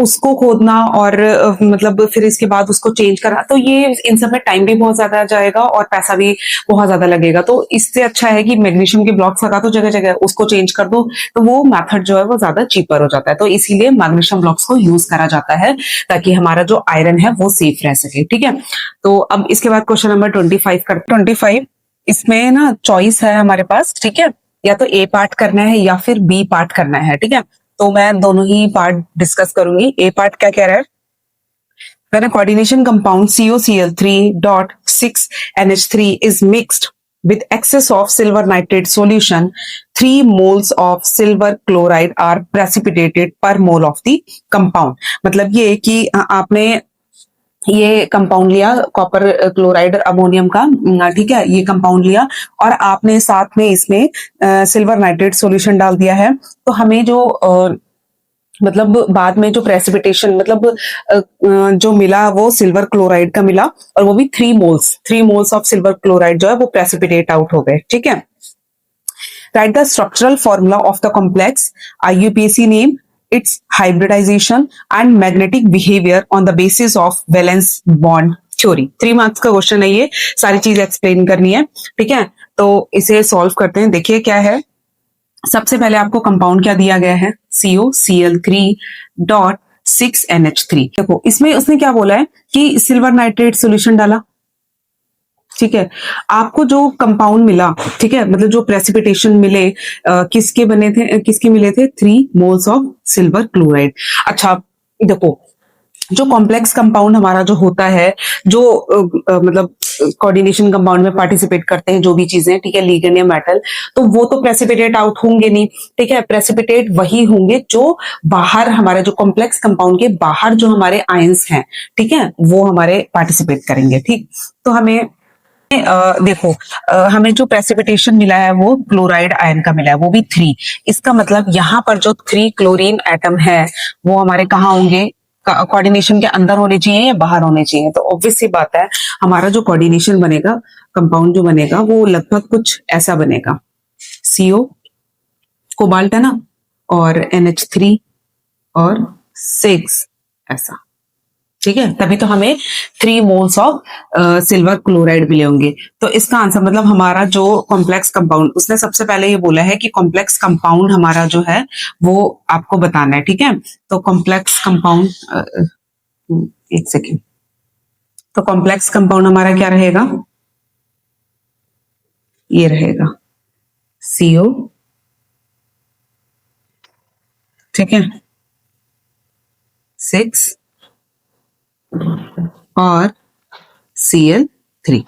उसको खोदना और मतलब फिर इसके बाद उसको चेंज करना, तो ये इन सब में टाइम भी बहुत ज्यादा जाएगा और पैसा भी बहुत ज्यादा लगेगा। तो इससे अच्छा है कि मैग्नीशियम के ब्लॉक्स लगा दो जगह जगह, उसको चेंज कर दो, तो वो मेथड जो है वो ज्यादा चीपर हो जाता है। तो इसीलिए मैग्नीशियम ब्लॉक्स को यूज करा जाता है ताकि हमारा जो आयरन है वो सेफ रह सके, ठीक है। तो अब इसके बाद क्वेश्चन नंबर 25 करते 25। इसमें ना चॉइस है हमारे पास, ठीक है, या तो ए पार्ट करना है या फिर बी पार्ट करना है, ठीक है। तो मैं दोनों ही पार्ट डिस्कस करूंगी। ए पार्ट क्या कह रहा है, when a coordination compound COCl3.6NH3 is mixed with excess of silver nitrate solution, 3 moles of silver chloride are precipitated per mole of the compound। मतलब ये कि आपने ये कंपाउंड लिया कॉपर क्लोराइड अमोनियम का, ठीक है, ये कंपाउंड लिया और आपने साथ में इसमें सिल्वर नाइट्रेट सॉल्यूशन डाल दिया है। तो हमें जो मतलब बाद में जो प्रेसिपिटेशन मतलब जो मिला वो सिल्वर क्लोराइड का मिला, और वो भी 3 मोल्स ऑफ सिल्वर क्लोराइड जो है वो प्रेसिपिटेट आउट हो गए, ठीक है। Right the structural formula of the complex, IUPAC name, its hybridization and magnetic behavior on the basis of valence bond theory। 3 marks का क्वेश्चन है ये, सारी चीज एक्सप्लेन करनी है, ठीक है। तो इसे सॉल्व करते हैं। देखिए क्या है, सबसे पहले आपको कंपाउंड क्या दिया गया है, COCl3.6NH3। देखो इसमें उसने क्या बोला है कि सिल्वर नाइट्रेट सोल्यूशन डाला, ठीक है, आपको जो कंपाउंड मिला, ठीक है, मतलब जो प्रेसिपिटेशन मिले किसके बने थे, किसके मिले थे, 3 मोल्स ऑफ सिल्वर क्लोराइड। अच्छा देखो जो कॉम्प्लेक्स कंपाउंड हमारा जो होता है, जो मतलब कोऑर्डिनेशन कंपाउंड में पार्टिसिपेट करते हैं जो भी चीजें, ठीक है, लिगेंड या मेटल, तो वो तो प्रेसिपिटेट आउट होंगे नहीं, ठीक है, प्रेसिपिटेट वही होंगे जो बाहर हमारे जो कॉम्प्लेक्स कंपाउंड के बाहर जो हमारे आयंस हैं, ठीक है, वो हमारे पार्टिसिपेट करेंगे, ठीक। तो हमें देखो, हमें जो प्रेसिपिटेशन मिला है वो क्लोराइड आयन का मिला है, वो भी 3। इसका मतलब यहाँ पर जो 3 क्लोरीन एटम है वो हमारे कहाँ होंगे, कोऑर्डिनेशन के अंदर होने चाहिए या बाहर होने चाहिए। तो ऑब्वियस सी बात है, हमारा जो कोऑर्डिनेशन बनेगा, कंपाउंड जो बनेगा वो लगभग कुछ ऐसा बनेगा। CO कोबाल्ट है ना, और NH3 और 6 ऐसा। ठीक है, तभी तो हमें 3 मोल्स ऑफ सिल्वर क्लोराइड मिले होंगे। तो इसका आंसर मतलब हमारा जो कॉम्प्लेक्स कंपाउंड, उसने सबसे पहले ये बोला है कि कॉम्प्लेक्स कंपाउंड हमारा जो है वो आपको बताना है। ठीक है, तो कॉम्प्लेक्स कंपाउंड, एक सेकेंड, तो कॉम्प्लेक्स कंपाउंड हमारा क्या रहेगा, ये रहेगा CO। ठीक है, 6 और Cl3।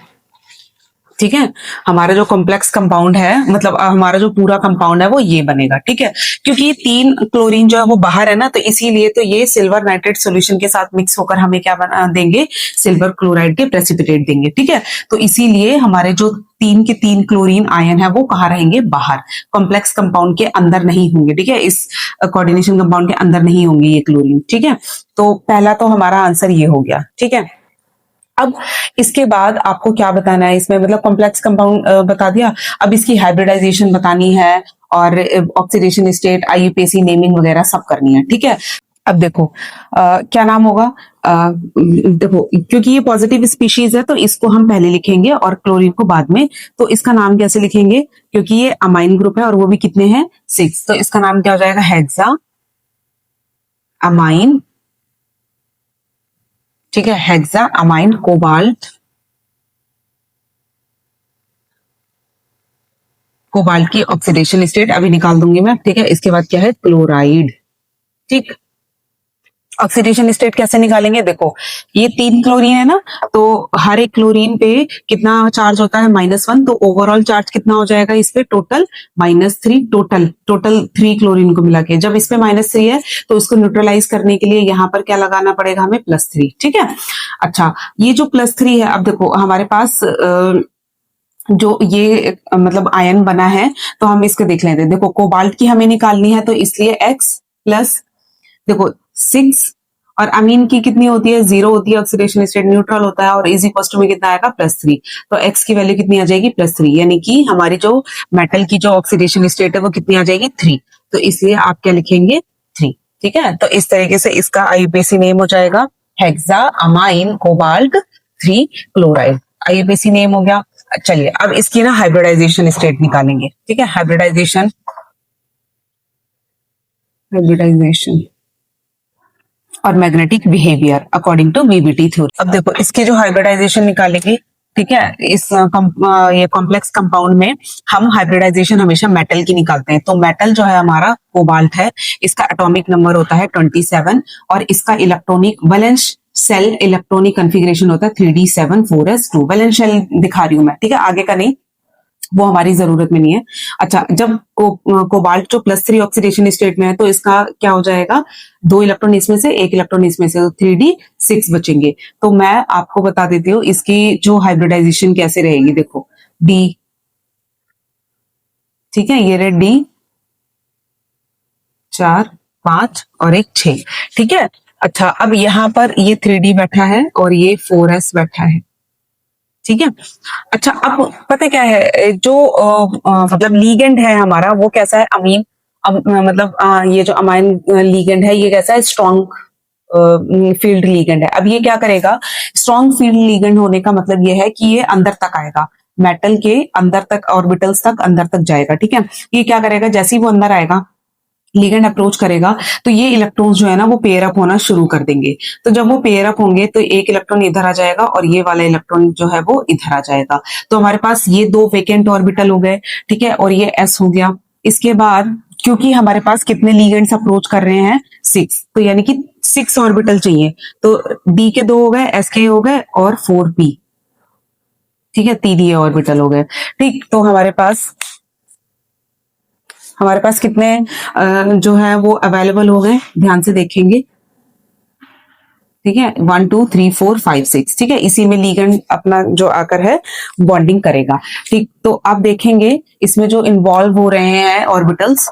ठीक है, हमारा जो कॉम्प्लेक्स कंपाउंड है, मतलब हमारा जो पूरा कंपाउंड है वो ये बनेगा। ठीक है, क्योंकि 3 क्लोरीन जो है वो बाहर है ना, तो इसीलिए तो ये सिल्वर नाइट्रेट सॉल्यूशन के साथ मिक्स होकर हमें क्या बना देंगे, सिल्वर क्लोराइड के प्रेसिपिटेट देंगे। ठीक है, तो इसीलिए हमारे जो 3 के 3 क्लोरीन आयन है वो कहाँ रहेंगे, बाहर, कॉम्प्लेक्स कंपाउंड के अंदर नहीं होंगे। ठीक है, इस कोऑर्डिनेशन कंपाउंड के अंदर नहीं होंगे ये क्लोरीन। ठीक है, तो पहला तो हमारा आंसर ये हो गया। ठीक है, अब इसके बाद आपको क्या बताना है इसमें, मतलब कॉम्प्लेक्स कंपाउंड बता दिया, अब इसकी हाइब्रिडाइजेशन बतानी है और ऑक्सीडेशन स्टेट, IUPAC नेमिंग वगैरह सब करनी है। ठीक है, अब देखो क्या नाम होगा, देखो क्योंकि ये पॉजिटिव स्पीशीज है तो इसको हम पहले लिखेंगे और क्लोरीन को बाद में। तो इसका नाम कैसे लिखेंगे, क्योंकि ये अमाइन ग्रुप है और वो भी कितने हैं, 6, तो इसका नाम क्या हो जाएगा, हेक्सा अमाइन। ठीक है, हेक्सा अमाइन कोबाल्ट, कोबाल्ट की ऑक्सीडेशन स्टेट अभी निकाल दूंगी मैं। ठीक है, इसके बाद क्या है, क्लोराइड। ठीक, ऑक्सीडेशन स्टेट कैसे निकालेंगे, देखो ये 3 क्लोरीन है ना, तो हर एक क्लोरीन पे कितना चार्ज होता है, -1, तो ओवरऑल चार्ज कितना हो जाएगा इस पे, टोटल -3, टोटल 3 क्लोरीन को मिला के। जब इस पे -3 है तो उसको न्यूट्रलाइज करने के लिए यहाँ पर क्या लगाना पड़ेगा हमें, +3। ठीक है, अच्छा ये जो +3 है, अब देखो हमारे पास जो ये मतलब आयन बना है, तो हम इसको देख लेते हैं। देखो कोबाल्ट की हमें निकालनी है, तो इसलिए X प्लस, देखो 6, और अमीन की कितनी होती है, 0 होती है, ऑक्सीडेशन स्टेट न्यूट्रल होता है, और इज इक्वल टू में कितना आएगा, +3। तो X की वैल्यू कितनी आ जाएगी, +3, यानी कि हमारी जो मेटल की जो ऑक्सीडेशन स्टेट है वो कितनी आ जाएगी, 3। तो इसलिए आप क्या लिखेंगे, 3। ठीक है, तो इस तरीके से इसका IUPAC नेम हो जाएगा hexa amine cobalt 3 chloride, IUPAC name हो गया। चलिए अब इसकी ना हाइब्रिडाइजेशन स्टेट निकालेंगे। ठीक है, हाइब्रिडाइजेशन और magnetic behaviour according to VBT theory. अब देखो इसकी जो हाइब्रिडाइजेशन निकालेंगे, ठीक है, इस ये कॉम्प्लेक्स कंपाउंड में हम हाइब्रिडाइजेशन हमेशा मेटल की निकालते हैं। तो मेटल जो है हमारा कोबाल्ट है, इसका एटॉमिक नंबर होता है 27, और इसका electronic valence shell electronic configuration होता है 3d7 4s2। वैलेंस शेल दिखा रही हूं मैं, ठीक है, आगे का नहीं, वो हमारी जरूरत में नहीं है। अच्छा, जब कोबाल्ट जो +3 ऑक्सीडेशन स्टेट में है, तो इसका क्या हो जाएगा, 2 इलेक्ट्रॉन इसमें से, 1 इलेक्ट्रॉन इसमें से, तो 3d6 बचेंगे। तो मैं आपको बता देती हूँ इसकी जो हाइब्रिडाइजेशन कैसे रहेगी। देखो D, ठीक है, ये रहे D, 4 5 और एक 6। ठीक है, अच्छा अब यहाँ पर ये 3d बैठा है और ये 4s बैठा है। ठीक है, अच्छा अब पता क्या है, जो मतलब लीगेंड है हमारा वो कैसा है, अमीन, मतलब ये जो अमाइन लीगेंड है ये कैसा है, स्ट्रॉन्ग फील्ड लीगेंड है। अब ये क्या करेगा, स्ट्रॉन्ग फील्ड लीगेंड होने का मतलब ये है कि ये अंदर तक आएगा, मेटल के अंदर तक, ऑर्बिटल्स तक, अंदर तक जाएगा। ठीक है, ये क्या करेगा, जैसे ही वो अंदर आएगा, लिगेंड अप्रोच करेगा, तो ये इलेक्ट्रॉन्स जो है ना वो पेयर अप होना शुरू कर देंगे। तो जब वो पेयर अप होंगे तो एक इलेक्ट्रॉन इधर आ जाएगा और ये वाला इलेक्ट्रॉन जो है वो इधर आ जाएगा। तो हमारे पास ये 2 वेकेंट ऑर्बिटल हो गए। ठीक है, और ये S हो गया। इसके बाद क्योंकि हमारे पास कितने लिगेंड्स अप्रोच कर रहे हैं, 6, तो यानी कि 6 ऑर्बिटल चाहिए। तो D के 2 हो गए, S के हो गए, और 4p। ठीक है, 3 ये ऑर्बिटल हो गए। ठीक, तो हमारे पास कितने जो है वो अवेलेबल हो गए, ध्यान से देखेंगे। ठीक है, 1 2 3 4 5 6, ठीक है, इसी में लिगेंड अपना जो आकर है बॉन्डिंग करेगा। ठीक, तो आप देखेंगे इसमें जो इन्वॉल्व हो रहे हैं ऑर्बिटल्स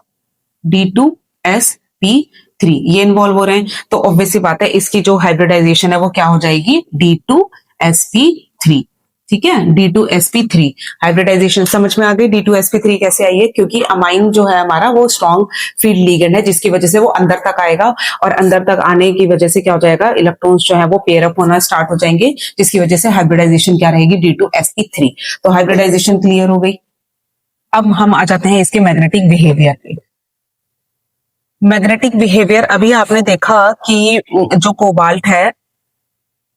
D2sp3 ये इन्वॉल्व हो रहे हैं, तो ऑब्वियसली बात है इसकी जो हाइब्रिडाइजेशन है वो क्या हो जाएगी, D2sp3। ठीक है, D2sp3 हाइब्रिडाइजेशन समझ में आ गई। D2sp3 कैसे आई है, क्योंकि अमाइन जो है हमारा वो स्ट्रॉन्ग फील्ड लिगेंड है, जिसकी वजह से वो अंदर तक आएगा, और अंदर तक आने की वजह से क्या हो जाएगा, इलेक्ट्रॉन्स जो है वो पेयर अप होना स्टार्ट हो जाएंगे, जिसकी वजह से हाइब्रिडाइजेशन क्या रहेगी, D2sp3। तो हाइब्रिडाइजेशन क्लियर हो गई। अब हम आ जाते हैं इसके मैग्नेटिक बिहेवियर पे। मैग्नेटिक बिहेवियर, अभी आपने देखा कि जो कोबाल्ट है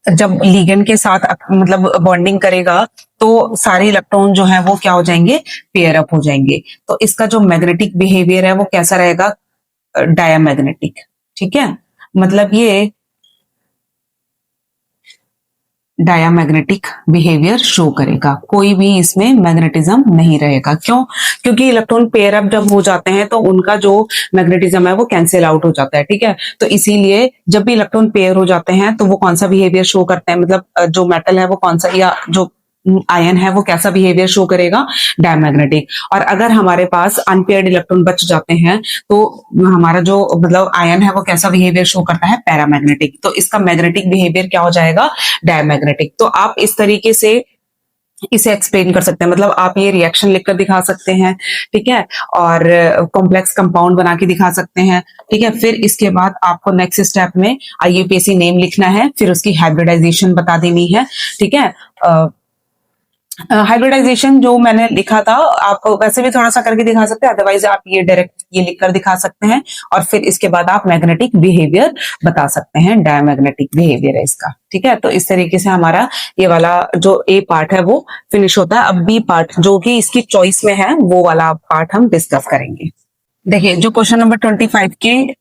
जब लिगेंड के साथ मतलब बॉन्डिंग करेगा तो सारे इलेक्ट्रॉन जो है वो क्या हो जाएंगे, पेयर अप हो जाएंगे। तो इसका जो मैग्नेटिक बिहेवियर है वो कैसा रहेगा, डायामैग्नेटिक। ठीक है, मतलब ये डायामैग्नेटिक बिहेवियर शो करेगा, कोई भी इसमें मैग्नेटिज्म नहीं रहेगा। क्यों, क्योंकि इलेक्ट्रॉन पेयर अप जब हो जाते हैं तो उनका जो मैग्नेटिज्म है वो कैंसिल आउट हो जाता है। ठीक है, तो इसीलिए जब भी इलेक्ट्रॉन पेयर हो जाते हैं तो वो कौन सा बिहेवियर शो करते हैं, मतलब जो मेटल है वो कौन सा, या जो आयन है वो कैसा बिहेवियर शो करेगा, डायमैग्नेटिक। और अगर हमारे पास अनपेयर्ड इलेक्ट्रॉन बच जाते हैं तो हमारा जो मतलब आयन है वो कैसा बिहेवियर शो करता है, पैरामैग्नेटिक। तो इसका मैग्नेटिक बिहेवियर क्या हो जाएगा, डायमैग्नेटिक। तो आप इस तरीके से इसे एक्सप्लेन कर सकते हैं, मतलब आप ये रिएक्शन लिखकर दिखा सकते हैं, ठीक है, और कॉम्प्लेक्स कंपाउंड बना के दिखा सकते हैं। ठीक है, फिर इसके बाद आपको नेक्स्ट स्टेप में आईयूपीएसी नेम लिखना है, फिर उसकी हाइब्रिडाइजेशन बता देनी है। ठीक है, हाइब्रिडाइजेशन जो मैंने लिखा था आप वैसे भी थोड़ा सा करके दिखा सकते हैं, अदरवाइज आप ये डायरेक्ट ये लिखकर दिखा सकते हैं, और फिर इसके बाद आप मैग्नेटिक बिहेवियर बता सकते हैं, डायमैग्नेटिक बिहेवियर है इसका। ठीक है, तो इस तरीके से हमारा ये वाला जो ए पार्ट है वो फिनिश होता है। अब बी पार्ट जो कि इसकी चॉइस में है वो वाला पार्ट हम डिस्कस करेंगे। देखिए, जो क्वेश्चन नंबर 25 के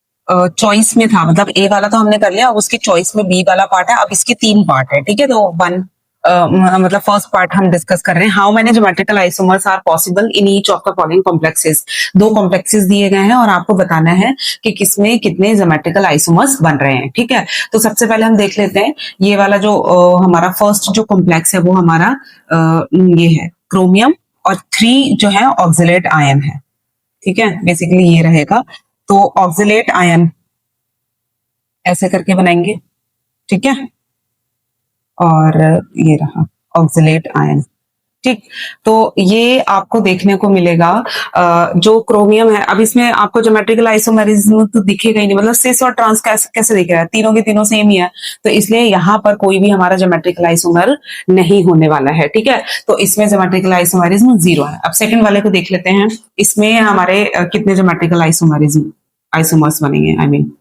चॉइस में था, मतलब ए वाला तो हमने कर लिया, अब उसकी चॉइस में बी वाला पार्ट है। अब इसके 3 पार्ट है, ठीक है, तो वन मतलब फर्स्ट पार्ट हम डिस्कस कर रहे हैं, how many geometrical isomers are possible in each of the following complexes. 2 complexes दिए गए हैं और आपको बताना है कि किसमें कितने ज्योमेट्रिकल आइसोमर्स बन रहे हैं। ठीक है, तो सबसे पहले हम देख लेते हैं ये वाला जो हमारा फर्स्ट जो कॉम्प्लेक्स है वो हमारा ये है क्रोमियम, और 3 जो है ऑक्सिलेट आयन है। ठीक है, बेसिकली ये रहेगा। तो ऑक्सिलेट आयन ऐसे करके बनाएंगे, ठीक है, और ये रहा ऑक्सिलेट आयन। ठीक, तो ये आपको देखने को मिलेगा जो क्रोमियम है। अब इसमें आपको ज्योमेट्रिकल आइसोमेरिज्म तो दिखेगा ही नहीं, मतलब सिस और ट्रांस कैसे दिख रहा है, तीनों के तीनों सेम ही है, तो इसलिए यहाँ पर कोई भी हमारा ज्योमेट्रिकल आइसोमर नहीं होने वाला है। ठीक है, तो इसमें ज्योमेट्रिकल आइसोमेरिज्म 0 है। अब सेकंड वाले को देख लेते हैं, इसमें हमारे कितने ज्योमेट्रिकल आइसोमर्स बनेंगे, आई मीन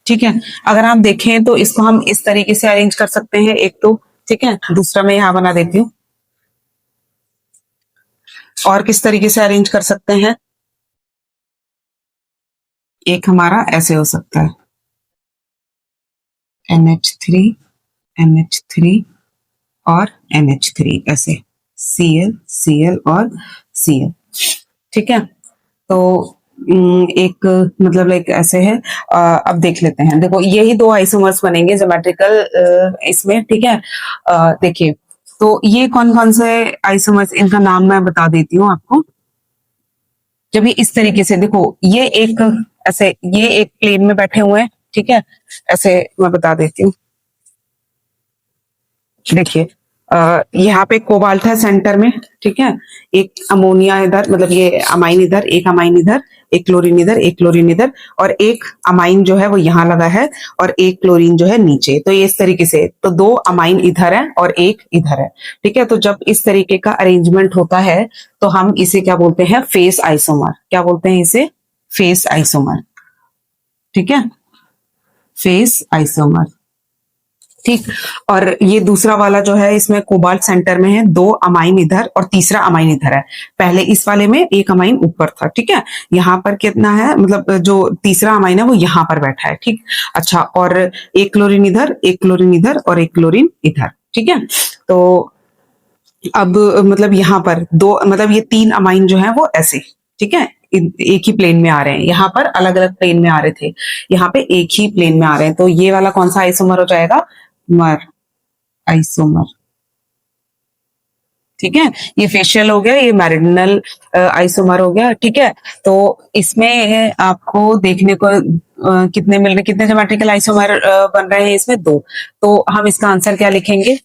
ठीक है, अगर आप देखें तो इसको हम इस तरीके से अरेंज कर सकते हैं, एक तो ठीक है, दूसरा मैं यहां बना देती हूँ, और किस तरीके से अरेंज कर सकते हैं, एक हमारा ऐसे हो सकता है NH3 NH3 और NH3 ऐसे, Cl Cl और Cl। ठीक है, तो एक मतलब लाइक ऐसे है। अब देख लेते हैं, देखो यही 2 आइसोमर्स बनेंगे ज्योमेट्रिकल इसमें। ठीक है, देखिए तो ये कौन कौन से आइसोमर्स, इनका नाम मैं बता देती हूँ आपको। जब ये इस तरीके से देखो, ये एक ऐसे, ये एक प्लेन में बैठे हुए हैं, ठीक है, ऐसे मैं बता देती हूँ। देखिए यहाँ पे कोबाल्ट है सेंटर में, ठीक है, एक अमोनिया इधर, मतलब ये अमाइन इधर, एक अमाइन इधर, एक क्लोरीन इधर, एक क्लोरीन इधर, और एक अमाइन जो है वो यहाँ लगा है, और एक क्लोरीन जो है नीचे। तो ये इस तरीके से, तो 2 अमाइन इधर है और एक इधर है। ठीक है, तो जब इस तरीके का अरेंजमेंट होता है तो हम इसे क्या बोलते हैं, फेस आइसोमर। क्या बोलते हैं इसे, फेस आइसोमर। ठीक है, फेस आइसोमर। ठीक, और ये दूसरा वाला जो है इसमें कोबाल्ट सेंटर में है, 2 अमाइन इधर और तीसरा अमाइन इधर है। पहले इस वाले में एक अमाइन ऊपर था, ठीक है, यहाँ पर कितना है, मतलब जो तीसरा अमाइन है वो यहाँ पर बैठा है। ठीक, अच्छा, और एक क्लोरीन इधर, एक क्लोरीन इधर और एक क्लोरीन इधर। ठीक है, तो अब मतलब यहाँ पर दो, मतलब ये तीन अमाइन जो है वो ऐसे, ठीक है, एक ही प्लेन में आ रहे हैं। यहाँ पर अलग अलग प्लेन में आ रहे थे, यहाँ पे एक ही प्लेन में आ रहे हैं। तो ये वाला कौन सा आइसोमर हो जाएगा? मर आइसोमर, ठीक है। ये फेशियल हो गया, ये मैरिडिनल आइसोमर हो गया, ठीक है। तो इसमें आपको देखने को कितने मिल रहे, कितने ज्योमेट्रिकल आइसोमर बन रहे हैं इसमें? दो। तो हम इसका आंसर क्या लिखेंगे?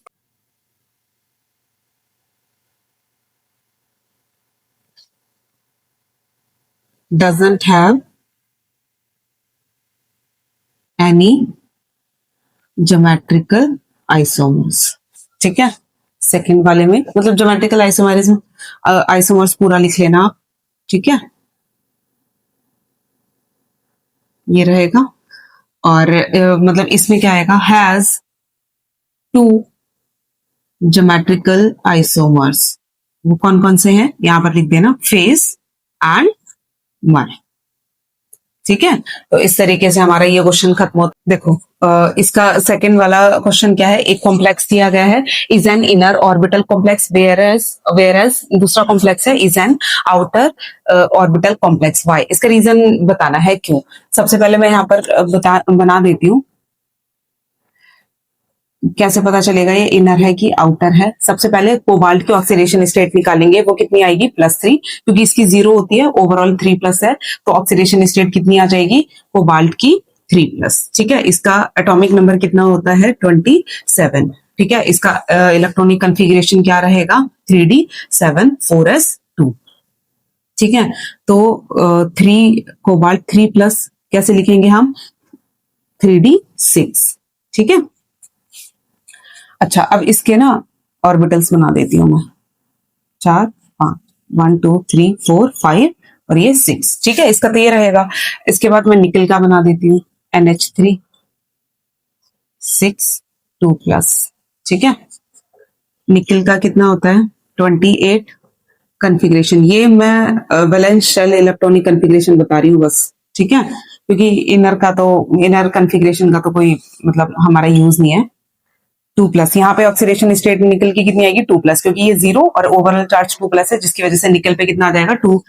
Doesn't have any geometrical isomers, ठीक है। सेकंड वाले में मतलब ज्योमेट्रिकल आइसोमरिज्म, आइसोमर्स पूरा लिख लेना आप, ठीक है, ये रहेगा। और मतलब इसमें क्या आएगा? Has two geometrical isomers. वो कौन कौन से हैं यहां पर लिख देना, फेस एंड मर, ठीक है। तो इस तरीके से हमारा ये क्वेश्चन खत्म होता है। देखो इसका सेकंड वाला क्वेश्चन क्या है? एक कॉम्प्लेक्स दिया गया है, is an inner orbital complex whereas दूसरा कॉम्प्लेक्स है is an outer orbital complex why. इसका रीजन बताना है क्यों। सबसे पहले मैं यहाँ पर बना देती हूँ, कैसे पता चलेगा ये इनर है कि आउटर है। सबसे पहले कोबाल्ट की ऑक्सीडेशन स्टेट निकालेंगे, वो कितनी आएगी? +3, क्योंकि इसकी 0 होती है, ओवरऑल 3+ है, तो ऑक्सीडेशन स्टेट कितनी आ जाएगी? कोबाल्ट की 3+, ठीक है। इसका एटॉमिक नंबर कितना होता है? 27, ठीक है। इसका इलेक्ट्रॉनिक कन्फिग्रेशन क्या रहेगा? 3d7 4s2, ठीक है। तो 3 कोबाल्ट 3+, कैसे लिखेंगे हम? 3d6, ठीक है। अच्छा, अब इसके ना ऑर्बिटल्स बना देती हूँ मैं, 4 5, 1 2 3 4 5 और ये 6, ठीक है। इसका तो ये रहेगा। इसके बाद मैं निकल का बना देती हूँ, NH3 6 2+, ठीक है। निकल का कितना होता है? 28 कन्फिग्रेशन। ये मैं वैलेंस शेल इलेक्ट्रॉनिक कन्फिग्रेशन बता रही हूँ बस, ठीक है, क्योंकि इनर कन्फिग्रेशन का तो कोई मतलब हमारा यूज नहीं है। 2+, यहाँ पे ऑक्सीडेशन स्टेट निकल की कितनी आएगी? 2+, क्योंकि ये 0 और ओवरऑल चार्ज 2+ है, जिसकी वजह से निकल पे कितना आ जाएगा? 2+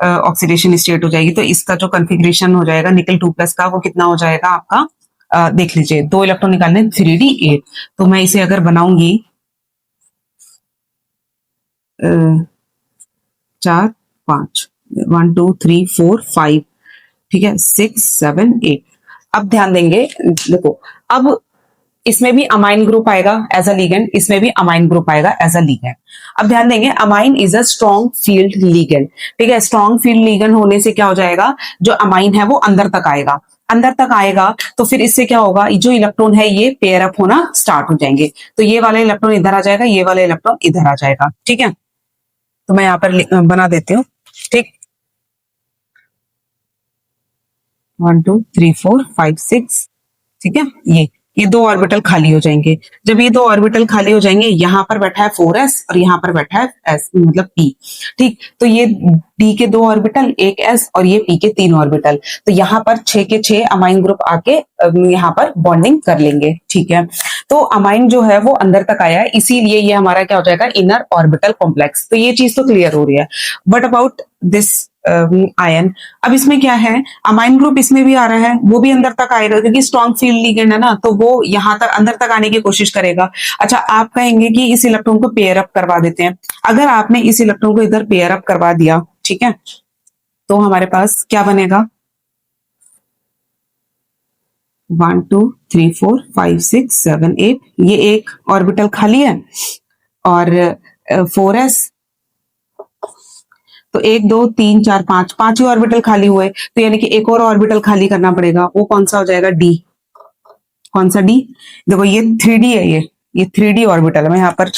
ऑक्सीडेशन स्टेट हो जाएगी। तो इसका जो कन्फिग्रेशन हो जाएगा निकल 2+ का, वो कितना हो जाएगा आपका? देख लीजिए, 2 इलेक्ट्रॉन निकालने, 3d8। तो मैं इसे अगर बनाऊंगी 4 5, 1 2 3 4 5, ठीक है, 6 7 8। अब ध्यान देंगे, देखो अब इसमें भी अमाइन ग्रुप आएगा एज अ लीगेंड, इसमें भी अमाइन ग्रुप आएगा एज अ लीगेंड। अब ध्यान देंगे, amine is a strong field ligand, ठीक है। स्ट्रॉन्ग फील्ड लीगेंड होने से क्या हो जाएगा? जो अमाइन है वो अंदर तक आएगा, अंदर तक आएगा तो फिर इससे क्या होगा? जो इलेक्ट्रॉन है ये पेयर अप होना स्टार्ट हो जाएंगे। तो ये वाला इलेक्ट्रॉन इधर आ जाएगा, ये वाला इलेक्ट्रॉन इधर आ जाएगा, ठीक है। तो मैं यहाँ पर बना देती हूँ, ठीक। 1 2 3 4 5 6, ठीक है। ये दो ऑर्बिटल खाली हो जाएंगे। जब ये दो ऑर्बिटल खाली हो जाएंगे, यहां पर बैठा है 4s और यहां पर बैठा है s, मतलब p, ठीक। तो ये d के 2 ऑर्बिटल, एक s, और ये p के 3 ऑर्बिटल। तो यहाँ पर 6 के 6 अमाइन ग्रुप आके यहाँ पर बॉन्डिंग कर लेंगे, ठीक है। तो अमाइन जो है वो अंदर तक आया है, इसीलिए ये हमारा क्या हो जाएगा? Inner orbital complex. तो ये चीज तो क्लियर हो रही है। बट अबाउट दिस आयन, अब इसमें क्या है? अमाइन ग्रुप इसमें भी आ रहा है, वो भी अंदर तक आएगा, क्योंकि स्ट्रॉन्ग फील्ड लिगेंड है ना, तो वो यहां तक अंदर तक आने की कोशिश करेगा। अच्छा, आप कहेंगे कि इस इलेक्ट्रॉन को पेयर अप करवा देते हैं। अगर आपने इस इलेक्ट्रॉन को इधर पेयर अप करवा दिया, ठीक है, तो हमारे पास क्या बनेगा? 1 2 3 4 5 6 7 8, ये एक ऑर्बिटल खाली है, और 4s, तो 1 2 3 4 5, 5 ही ऑर्बिटल खाली हुए, तो यानी कि एक और ऑर्बिटल खाली करना पड़ेगा। वो कौन सा हो जाएगा? डी। कौन सा? डी। देखो ये 3d है, ये 3d ऑर्बिटल है, मैं यहाँ पर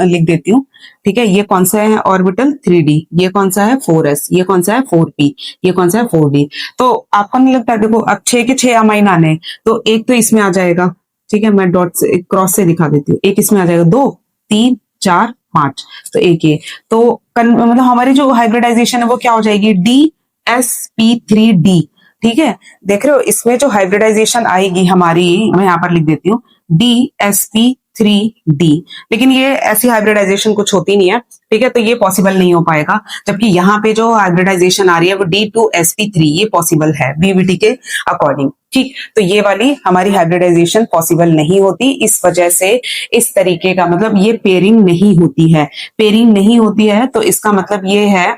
लिख देती हूँ, ठीक है। ये कौन सा है ऑर्बिटल? 3d। ये कौन सा है? 4s। ये कौन सा है? 4p। ये कौन सा है? 4d। तो आपको नहीं लगता? देखो अब 6 के 6 अमाइन आने हैं, तो एक तो इसमें आ जाएगा, ठीक है, मैं डॉट से क्रॉस से दिखा देती हूँ। एक इसमें आ जाएगा, 2 3 4 5, तो एक ये। तो मतलब हमारी जो हाइब्रिडाइजेशन है वो क्या हो जाएगी? DsP3d, ठीक है। देख रहे हो, इसमें जो हाइब्रिडाइजेशन आएगी हमारी, मैं यहाँ पर लिख देती हूँ, DsP 3D। लेकिन ये ऐसी हाइब्रिडाइजेशन कुछ होती नहीं है, ठीक है, तो ये पॉसिबल नहीं हो पाएगा। जबकि यहाँ पे जो हाइब्रिडाइजेशन आ रही है वो D2sp3, ये पॉसिबल है बीबीटी के अकॉर्डिंग। ठीक, तो ये वाली हमारी हाइब्रिडाइजेशन पॉसिबल नहीं होती, इस वजह से इस तरीके का मतलब ये पेयरिंग नहीं होती है। पेयरिंग नहीं होती है तो इसका मतलब ये है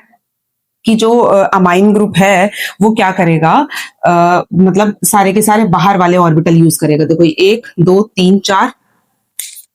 कि जो अमाइन ग्रुप है वो क्या करेगा, मतलब सारे के सारे बाहर वाले ऑर्बिटल यूज करेगा। देखो 1 2 3 4,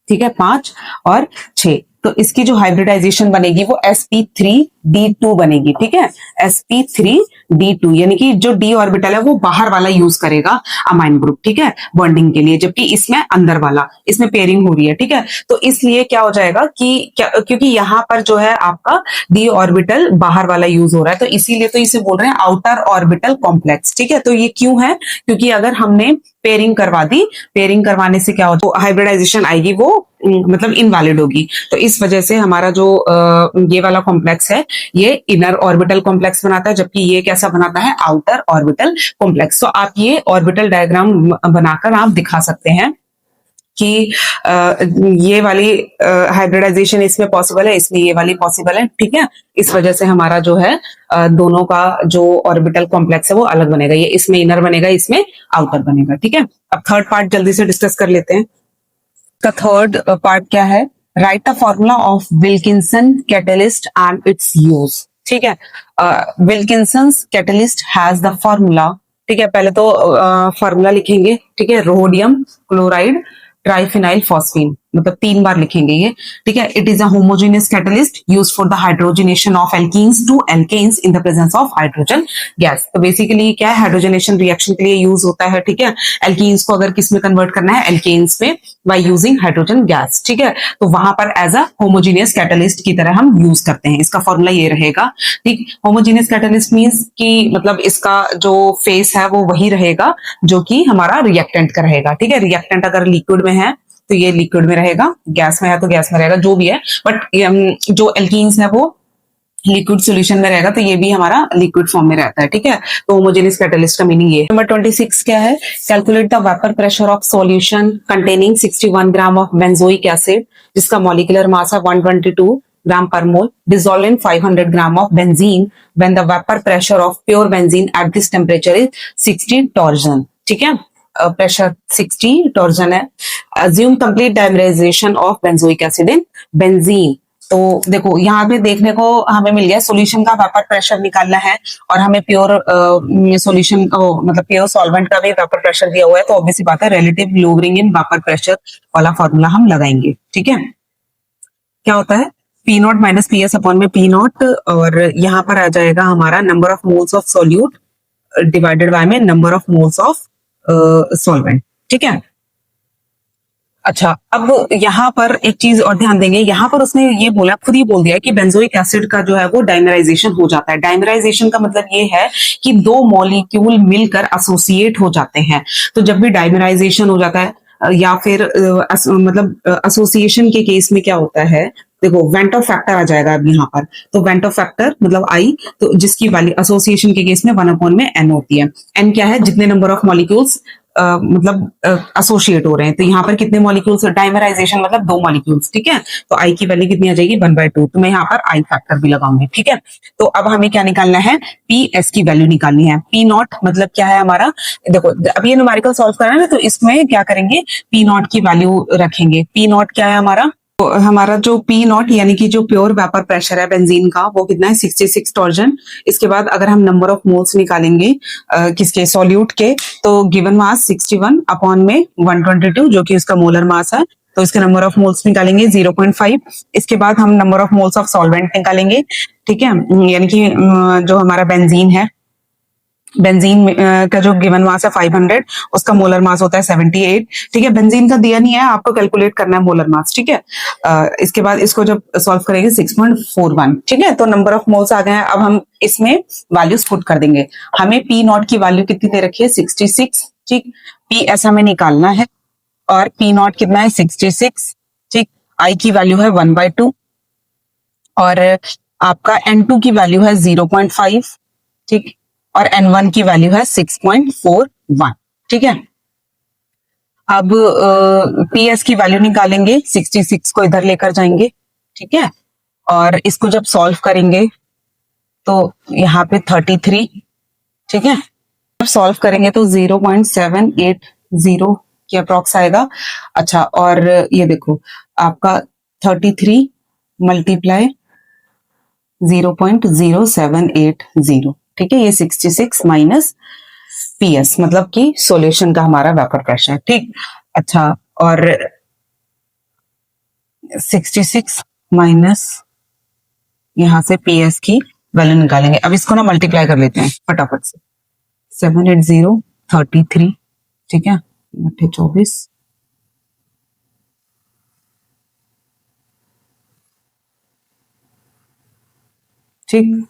ठीक है, 5 और 6। तो इसकी जो हाइब्रिडाइजेशन बनेगी वो sp3d2 बनेगी। ठीक है, sp3d2 यानी कि जो d ऑर्बिटल है वो बाहर वाला यूज करेगा अमाइन ग्रुप, ठीक है, बॉन्डिंग के लिए, जबकि इसमें अंदर वाला, इसमें पेयरिंग हो रही है। ठीक है, तो इसलिए क्या हो जाएगा कि क्योंकि यहाँ पर जो है आपका d ऑर्बिटल बाहर वाला यूज हो रहा है, तो इसीलिए तो इसे बोल रहे हैं आउटर ऑर्बिटल कॉम्प्लेक्स। ठीक है, तो ये क्यों है, क्योंकि अगर हमने पेयरिंग करवा दी, पेयरिंग करवाने से क्या हो, तो हाइब्रिडाइजेशन आएगी वो मतलब इनवैलिड होगी। तो इस वजह से हमारा जो ये वाला कॉम्प्लेक्स है ये इनर ऑर्बिटल कॉम्प्लेक्स बनाता है, जबकि ये कैसा बनाता है, आउटर ऑर्बिटल कॉम्प्लेक्स। तो आप ये ऑर्बिटल डायग्राम बनाकर आप दिखा सकते हैं कि ये वाली हाइब्रिडाइजेशन इसमें पॉसिबल है, इसमें ये वाली पॉसिबल है। ठीक है, इस वजह से हमारा जो है दोनों का जो ऑर्बिटल कॉम्प्लेक्स है वो अलग बनेगा, ये इसमें इनर बनेगा, इसमें आउटर बनेगा। ठीक है, अब थर्ड पार्ट जल्दी से डिस्कस कर लेते हैं। का थर्ड पार्ट क्या है, right the formula of Wilkinson catalyst and it's use. ठीक है, Wilkinson catalyst has the formula. ठीक है, पहले तो फॉर्मूला लिखेंगे, ठीक है, रोडियम क्लोराइड ट्राइफिनाइल फॉस्फीन, मतलब 3 बार लिखेंगे ये। ठीक है, it is a homogeneous catalyst used for the hydrogenation of alkenes to alkanes in the presence of hydrogen gas. तो बेसिकली क्या है, हाइड्रोजनेशन रिएक्शन के लिए यूज होता है। ठीक है, एल्कीन्स को अगर किस में कन्वर्ट करना है, एल्केन्स में, बाय यूजिंग हाइड्रोजन गैस। ठीक है, तो वहां पर एज अ होमोजेनियस कैटलिस्ट की तरह हम यूज करते हैं। इसका फॉर्मूला ये रहेगा। ठीक, होमोजेनियस कैटलिस्ट मींस कि मतलब इसका जो फेस है वो वही रहेगा जो कि हमारा रिएक्टेंट का रहेगा। ठीक है, रिएक्टेंट अगर लिक्विड में है तो ये लिक्विड में रहेगा, गैस में है तो गैस में रहेगा, जो भी है, बट जो एल्कीन्स है वो लिक्विड सॉल्यूशन में रहेगा, तो ये भी हमारा लिक्विड फॉर्म में रहता है। ठीक है, तो होमोजेनियस कैटलिस्ट का मीनिंग ये है। नंबर 26 क्या है, calculate the vapour pressure of solution containing 61 gram of benzoic acid जिसका मॉलिक्यूलर मास है 122 ग्राम पर मोल, dissolved in 500 gram of benzene when the vapor pressure of pure benzene at this temperature is 60 torsion। ठीक है, pressure 60 torsion है। assume complete dimerization of benzoic acid in benzene। तो देखो यहाँ पे देखने को हमें मिल गया सॉल्यूशन का वेपर प्रेशर निकालना है और हमें प्योर सॉल्यूशन मतलब प्योर सॉल्वेंट का भी वेपर प्रेशर दिया हुआ है, तो ऑब्वियसली बात है relative lowering in vapour pressure वाला फॉर्मूला हम लगाएंगे। ठीक है, क्या होता है, P naught minus P S upon में पी नॉट, और यहाँ पर आ जाएगा हमारा number of moles of solute divided by में number of moles of solvent. ठीक है, अच्छा, अब यहाँ पर एक चीज और ध्यान देंगे, यहाँ पर उसने ये बोला, खुद ही बोल दिया कि बेंजोइक एसिड का जो है वो डाइमराइजेशन हो जाता है। डाइमराइजेशन का मतलब ये है कि 2 मॉलिक्यूल मिलकर एसोसिएट हो जाते हैं। तो जब भी डाइमराइजेशन हो जाता है या फिर मतलब एसोसिएशन के केस में क्या होता है, देखो वेंटो फैक्टर आ जाएगा अब यहाँ पर, तो वेंटो फैक्टर मतलब आई, तो जिसकी वैल्यू एसोसिएशन के केस में 1 में n होती है। n क्या है, जितने नंबर ऑफ मॉलिक्यूल्स मतलब एसोसिएट हो रहे हैं, तो यहाँ पर कितने मॉलिक्यूल्स, डाइमराइजेशन मतलब 2 मॉलिक्यूल्स। ठीक है, तो आई की वैल्यू कितनी आ जाएगी 1/2, तो मैं यहाँ पर आई फैक्टर भी लगाऊंगी। ठीक है, तो अब हमें क्या निकालना है, पी एस की वैल्यू निकालनी है। पी नॉट मतलब क्या है हमारा, देखो अब ये न्यूमेरिकल सॉल्व करना है तो इसमें क्या करेंगे, पी नॉट की वैल्यू रखेंगे। पी नॉट क्या है हमारा, तो हमारा जो पी नॉट यानी कि जो प्योर वेपर प्रेशर है बेंजीन का वो कितना है 66 टॉर्जन। इसके बाद अगर हम नंबर ऑफ मोल्स निकालेंगे किसके, सॉल्यूट के, तो गिवन मास 61 अपॉन में 122 जो कि उसका मोलर मास है, तो इसके नंबर ऑफ मोल्स निकालेंगे 0.5। इसके बाद हम number of moles of solvent निकालेंगे। ठीक है, यानी कि जो हमारा बेंजीन है, बेंजीन का जो गिवन मास है 500, उसका मोलर मास होता है 78। ठीक है, बेंजीन का दिया नहीं है, आपको कैलकुलेट करना है मोलर मास। ठीक है, इसके बाद इसको जब सॉल्व करेंगे 6.41। ठीक है, तो नंबर ऑफ मोल्स आ गए हैं। अब हम इसमें वैल्यूज पुट कर देंगे। हमें पी नॉट की वैल्यू कितनी दे रखी है 66। ठीक, पी एस हमें निकालना है और पी नॉट कितना है 66। ठीक, आई की वैल्यू है 1/2 और आपका N2 की वैल्यू है 0.5। ठीक, और N1 की वैल्यू है 6.41। ठीक है, अब पीएस की वैल्यू निकालेंगे, 66 को इधर लेकर जाएंगे, ठीक है, और इसको जब सॉल्व करेंगे तो यहाँ पे 33, ठीक है, जब सॉल्व करेंगे तो 0.780 के अप्रॉक्स आएगा। अच्छा, और ये देखो आपका 33 मल्टीप्लाई 0.0780, ठीक है, ये 66 माइनस पीएस मतलब कि सॉल्यूशन का हमारा वेपर प्रेशर, ठीक। अच्छा, और 66 माइनस यहां से पीएस की वैल्यू निकालेंगे। अब इसको ना मल्टीप्लाई कर लेते हैं फटाफट से, 780 33, ठीक है, 24, ठीक,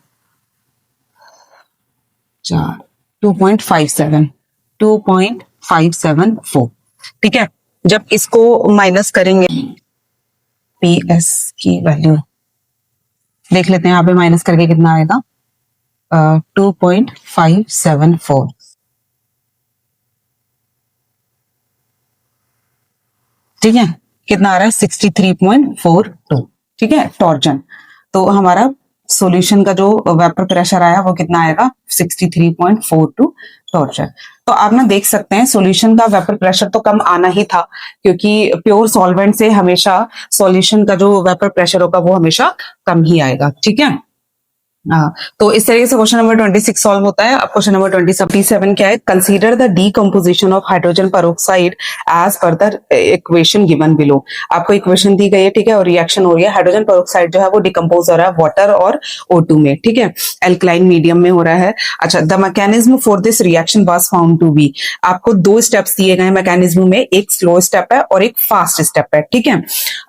4, 2.574, ठीक है। जब इसको माइनस करेंगे पीएस की वैल्यू देख लेते हैं, यहाँ पे माइनस करके कितना आएगा, 2.574, ठीक है, कितना आ रहा है 63.42, ठीक है, टॉर्जन। तो हमारा सॉल्यूशन का जो वेपर प्रेशर आया वो कितना आएगा 63.42 टॉर्जन। तो आप ना देख सकते हैं सॉल्यूशन का वेपर प्रेशर तो कम आना ही था, क्योंकि प्योर सॉल्वेंट से हमेशा सॉल्यूशन का जो वेपर प्रेशर होगा वो हमेशा कम ही आएगा, ठीक है। हाँ, तो इस तरीके से क्वेश्चन नंबर 26 सॉल्व होता है। अब क्वेश्चन नंबर 27 क्या है, consider the decomposition of hydrogen peroxide as per the equation given below. आपको इक्वेशन दी गई है, ठीक है, और रिएक्शन हो रही है। हाइड्रोजन पेरोक्साइड जो है वो डिकम्पोज हो रहा है वाटर और O2 में, ठीक है, एल्कलाइन मीडियम में हो रहा है। अच्छा, the mechanism for this reaction was found to be. आपको दो स्टेप्स दिए गए मैकेनिज्म में, एक स्लो स्टेप है और एक फास्ट स्टेप है, ठीक है।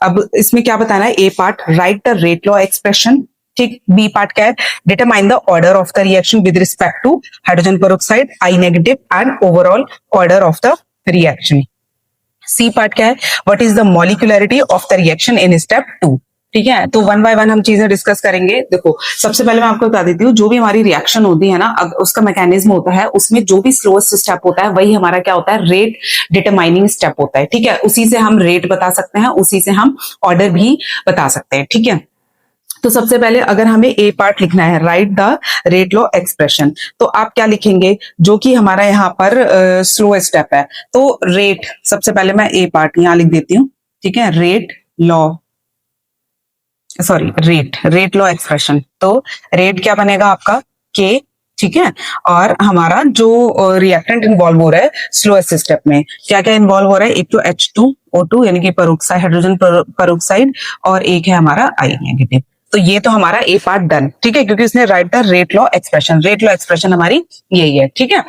अब इसमें क्या बताना है, A part write the rate law expression, ठीक। बी पार्ट क्या है, determine the order of the reaction with respect to hydrogen peroxide I negative and overall order of the reaction. C part क्या है, what is the molecularity of the reaction in step 2, ठीक है। तो one by one हम चीजें discuss करेंगे। देखो, सबसे पहले मैं आपको बता देती हूँ, जो भी हमारी रिएक्शन होती है ना, उसका मैकेनिज्म होता है, उसमें जो भी स्लोएस्ट स्टेप होता है वही हमारा क्या होता है, रेट डिटरमाइनिंग स्टेप होता है, ठीक है। उसी से हम रेट बता सकते हैं, उसी से हम ऑर्डर भी बता सकते हैं, ठीक है। तो सबसे पहले अगर हमें ए पार्ट लिखना है, right the rate law expression, तो आप क्या लिखेंगे, जो कि हमारा यहाँ पर स्लो स्टेप है। तो रेट, सबसे पहले मैं ए पार्ट यहां लिख देती हूँ, ठीक है, rate law, sorry, rate law expression. तो रेट क्या बनेगा आपका के, ठीक है, और हमारा जो रिएक्टेंट इन्वॉल्व हो रहा है स्लोएस्ट स्टेप में, क्या क्या इन्वॉल्व हो रहा है, एक तो H2O2 यानी कि पेरोक्साइड, हाइड्रोजन पेरोक्साइड, और एक है हमारा आई नेगेटिव। तो ये तो हमारा ए पार्ट डन, ठीक है, क्योंकि उसने right the rate law expression, rate law expression हमारी यही है, ठीक है।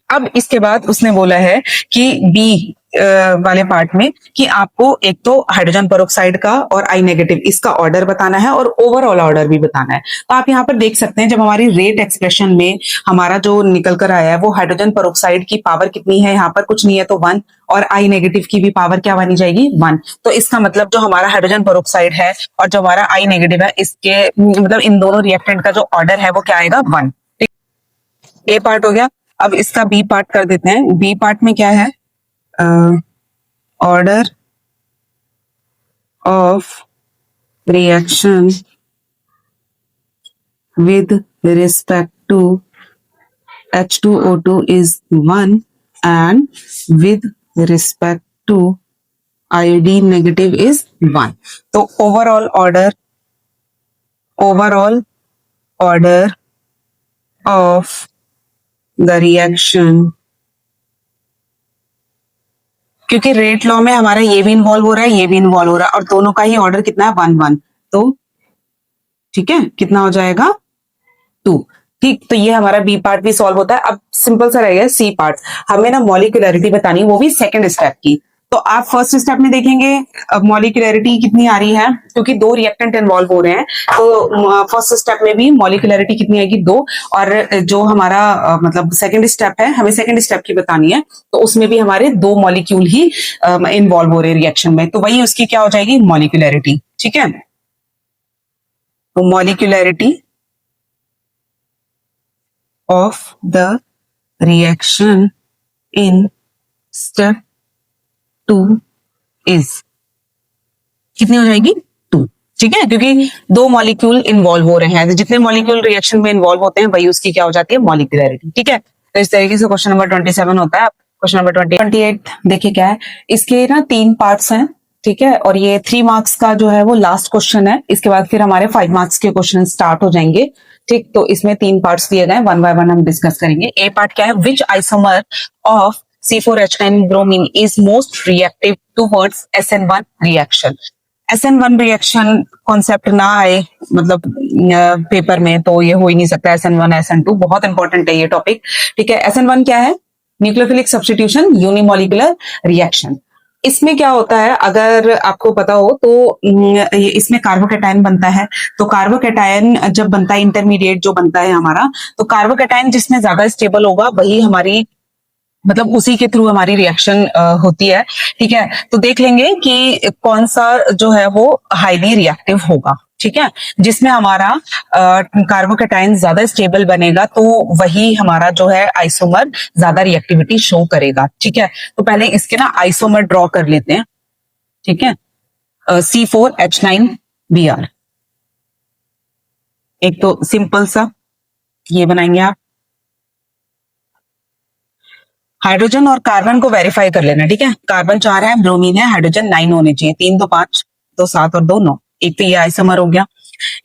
अब इसके बाद उसने बोला है कि बी वाले पार्ट में कि आपको एक तो हाइड्रोजन पेरोक्साइड का और आई नेगेटिव इसका ऑर्डर बताना है और ओवरऑल ऑर्डर भी बताना है। तो आप यहाँ पर देख सकते हैं, जब हमारी रेट एक्सप्रेशन में हमारा जो निकल कर आया है वो हाइड्रोजन पेरोक्साइड की पावर कितनी है, यहाँ पर कुछ नहीं है तो 1, और आई नेगेटिव की भी पावर क्या बनी जाएगी 1। तो इसका मतलब जो हमारा हाइड्रोजन पेरोक्साइड है और जो हमारा आई नेगेटिव है, इसके मतलब इन दोनों रिएक्टेंट का जो ऑर्डर है वो क्या आएगा 1। ए पार्ट हो गया। अब इसका बी पार्ट कर देते हैं। बी पार्ट में क्या है, order of reaction with respect to H2O2 is 1 and with respect to iodine negative is 1. तो overall order of the reaction, क्योंकि रेट लॉ में हमारा ये भी इन्वॉल्व हो रहा है, ये भी इन्वॉल्व हो रहा है, और दोनों का ही ऑर्डर कितना है 1 1। तो ठीक है, कितना हो जाएगा 2, ठीक। तो ये हमारा बी पार्ट भी सॉल्व होता है। अब सिंपल सा रहेगा सी पार्ट, हमें ना मॉलिक्यूलरिटी बतानी, वो भी सेकंड स्टेप की। तो आप फर्स्ट स्टेप में देखेंगे मॉलिक्यूलरिटी कितनी आ रही है, क्योंकि दो रिएक्टेंट इन्वॉल्व हो रहे हैं, तो फर्स्ट स्टेप में भी मॉलिक्यूलरिटी कितनी आएगी 2, और जो हमारा मतलब सेकंड स्टेप है, हमें सेकंड स्टेप की बतानी है, तो उसमें भी हमारे 2 मॉलिक्यूल ही इन्वॉल्व हो रहे हैं रिएक्शन में, तो वही उसकी क्या हो जाएगी मॉलिक्यूलरिटी, ठीक है। तो molecularity of the reaction in step 2 is 2, ठीक है। अब इसके बाद उसने बोला है कि बी पार्ट 2 इज, कितनी हो जाएगी 2। ठीक है, क्योंकि दो मॉलिक्यूल इन्वॉल्व हो रहे हैं, जितने मॉलिक्यूल रिएक्शन में इन्वॉल्व होते हैं वही उसकी क्या हो जाती है, मॉलिक्यूलरिटी। ठीक है, तो इस तरीके से क्वेश्चन नंबर 27 होता है। क्वेश्चन नंबर 28 देखिए क्या है, इसके ना 3 पार्ट्स हैं। ठीक है, और ये 3 मार्क्स का जो है वो लास्ट क्वेश्चन है। इसके बाद फिर हमारे 5 मार्क्स के क्वेश्चन स्टार्ट हो जाएंगे। ठीक, तो इसमें 3 पार्ट्स दिए गए, वन बाय वन हम डिस्कस करेंगे। ए पार्ट क्या है, which isomer of C4H9 bromine is most reactive towards SN1 reaction। SN1 reaction concept ना आए मतलब पेपर में तो ये हो ही नहीं सकता। SN1 SN2 बहुत इंपॉर्टेंट है ये टॉपिक। ठीक है, SN1 क्या है, न्यूक्लियोफिलिक सब्स्टिट्यूशन यूनिमोलिकुलर रिएक्शन। इसमें क्या होता है, अगर आपको पता हो तो इसमें कार्बोकेटायन बनता है। तो कार्बोकेटायन जब बनता है, इंटरमीडिएट जो बनता है हमारा, तो कार्बोकेटायन जिसमें ज्यादा स्टेबल होगा वही हमारी मतलब उसी के थ्रू हमारी रिएक्शन होती है। ठीक है, तो देख लेंगे कि कौन सा जो है वो हाईली रिएक्टिव होगा। ठीक है, जिसमें हमारा कार्बोकेटाइन ज्यादा स्टेबल बनेगा तो वही हमारा जो है आइसोमर ज्यादा रिएक्टिविटी शो करेगा। ठीक है, तो पहले इसके ना आइसोमर ड्रॉ कर लेते हैं। ठीक है, C4H9Br, एक तो सिंपल सा ये बनाएंगे आप। हाइड्रोजन और कार्बन को वेरीफाई कर लेना। ठीक है, कार्बन 4 है, ब्रोमीन है, हाइड्रोजन 9 होने चाहिए। 3 2 5, 2 7 और 2 9। एक तो ये आइसोमर हो गया।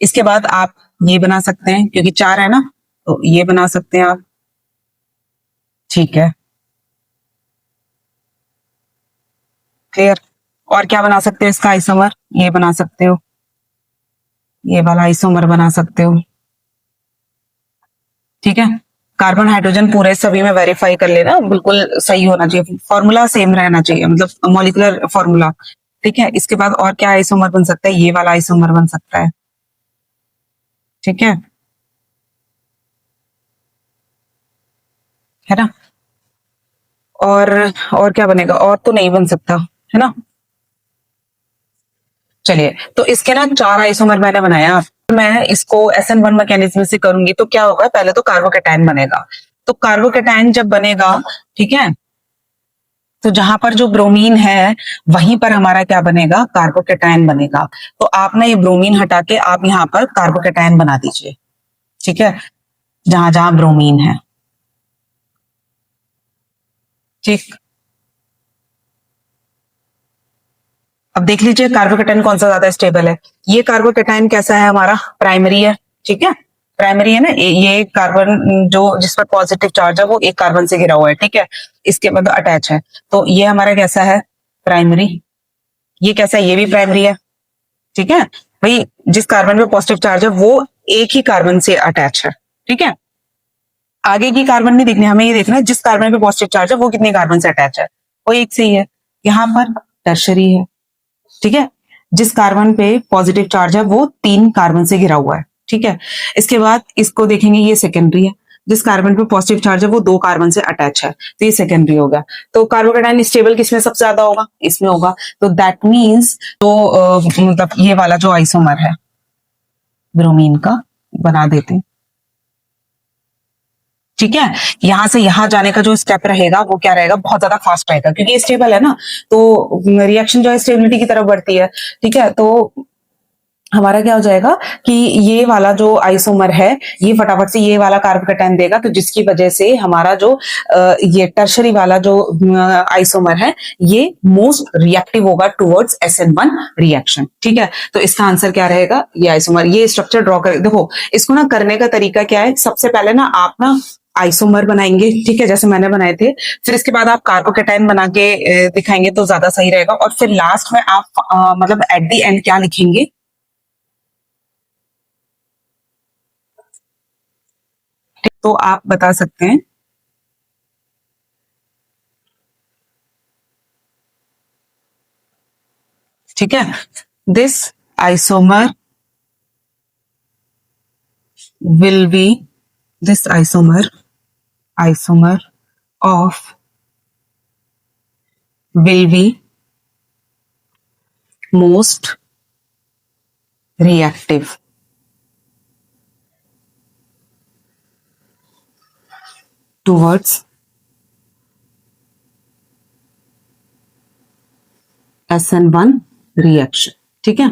इसके बाद आप ये बना सकते हैं, क्योंकि 4 है ना, तो ये बना सकते हैं आप। ठीक है, क्लियर। और क्या बना सकते हो इसका आइसोमर, ये बना सकते हो, ये वाला आइसोमर बना सकते हो। ठीक है, कार्बन हाइड्रोजन पूरे सभी में वेरीफाई कर लेना, बिल्कुल सही होना चाहिए, फॉर्मूला सेम रहना चाहिए, मतलब मॉलिक्यूलर फॉर्मूला। ठीक है, इसके बाद और क्या आइसोमर बन सकता है, ये वाला आइसोमर बन सकता है। ठीक है ना। और और क्या बनेगा, और तो नहीं बन सकता, है ना। चलिए, तो इसके ना 4 आइसोमर मैंने बनाया। मैं इसको SN1 मैकेनिज्म से करूंगी तो क्या होगा, पहले तो कार्बोकेटायन बनेगा। तो कार्बोकेटायन जब बनेगा, ठीक है, तो जहां पर जो ब्रोमीन है वहीं पर हमारा क्या बनेगा, कार्बोकेटायन बनेगा। तो आप ना ये ब्रोमीन हटा के आप यहाँ पर कार्बोकेटायन बना दीजिए। ठीक है, जहां जहां ब्रोमीन है। ठीक, अब देख लीजिए कार्बोकेटाइन कौन सा ज्यादा स्टेबल है। ये कार्बोकेटाइन कैसा है हमारा, प्राइमरी है। ठीक है, प्राइमरी है ना, ये कार्बन जो जिस पर पॉजिटिव चार्ज है वो एक कार्बन से घिरा हुआ है। ठीक है, इसके मतलब अटैच है, तो ये हमारा कैसा है, प्राइमरी। ये कैसा है, ये भी प्राइमरी है। ठीक है, भाई जिस कार्बन पे पॉजिटिव चार्ज है वो एक ही कार्बन से अटैच है। ठीक है, आगे की कार्बन नहीं देखने, हमें ये देखना है जिस कार्बन पे पॉजिटिव चार्ज है वो कितने कार्बन से अटैच है, वो एक से ही है। यहाँ पर टर्शरी है। ठीक है, जिस कार्बन पे पॉजिटिव चार्ज है वो 3 कार्बन से घिरा हुआ है। ठीक है, इसके बाद इसको देखेंगे, ये सेकेंडरी है। जिस कार्बन पे पॉजिटिव चार्ज है वो 2 कार्बन से अटैच है, तो ये सेकेंडरी होगा। तो कार्बोकेटाइन स्टेबल किसमें सबसे ज्यादा होगा, इसमें होगा। तो दैट मीन्स तो मतलब ये वाला जो आइसोमर है ब्रोमीन का बना देते हैं। ठीक है, यहां से यहां जाने का जो स्टेप रहेगा वो क्या रहेगा, बहुत ज्यादा फास्ट रहेगा, क्योंकि स्टेबल है ना, तो रिएक्शन जो है स्टेबिलिटी की तरफ बढ़ती है। ठीक है, तो हमारा क्या हो जाएगा कि ये वाला जो आइसोमर है ये फटाफट से ये वाला कार्बोकेटाइन देगा, तो जिसकी वजह से हमारा जो ये टर्शरी वाला जो आइसोमर है ये मोस्ट रिएक्टिव होगा टुवर्ड्स SN1 रिएक्शन। ठीक है, तो इसका आंसर क्या रहेगा, ये आइसोमर। ये स्ट्रक्चर ड्रॉ कर देखो, इसको ना करने का तरीका क्या है, सबसे पहले ना आप ना आइसोमर बनाएंगे। ठीक है, जैसे मैंने बनाए थे, फिर इसके बाद आप कार्बोकेटाइन बना के दिखाएंगे तो ज्यादा सही रहेगा। और फिर लास्ट में आप मतलब एट द एंड क्या लिखेंगे, तो आप बता सकते हैं। ठीक है, this isomer will be, this isomer of will be most reactive towards SN1 reaction. ठीक है,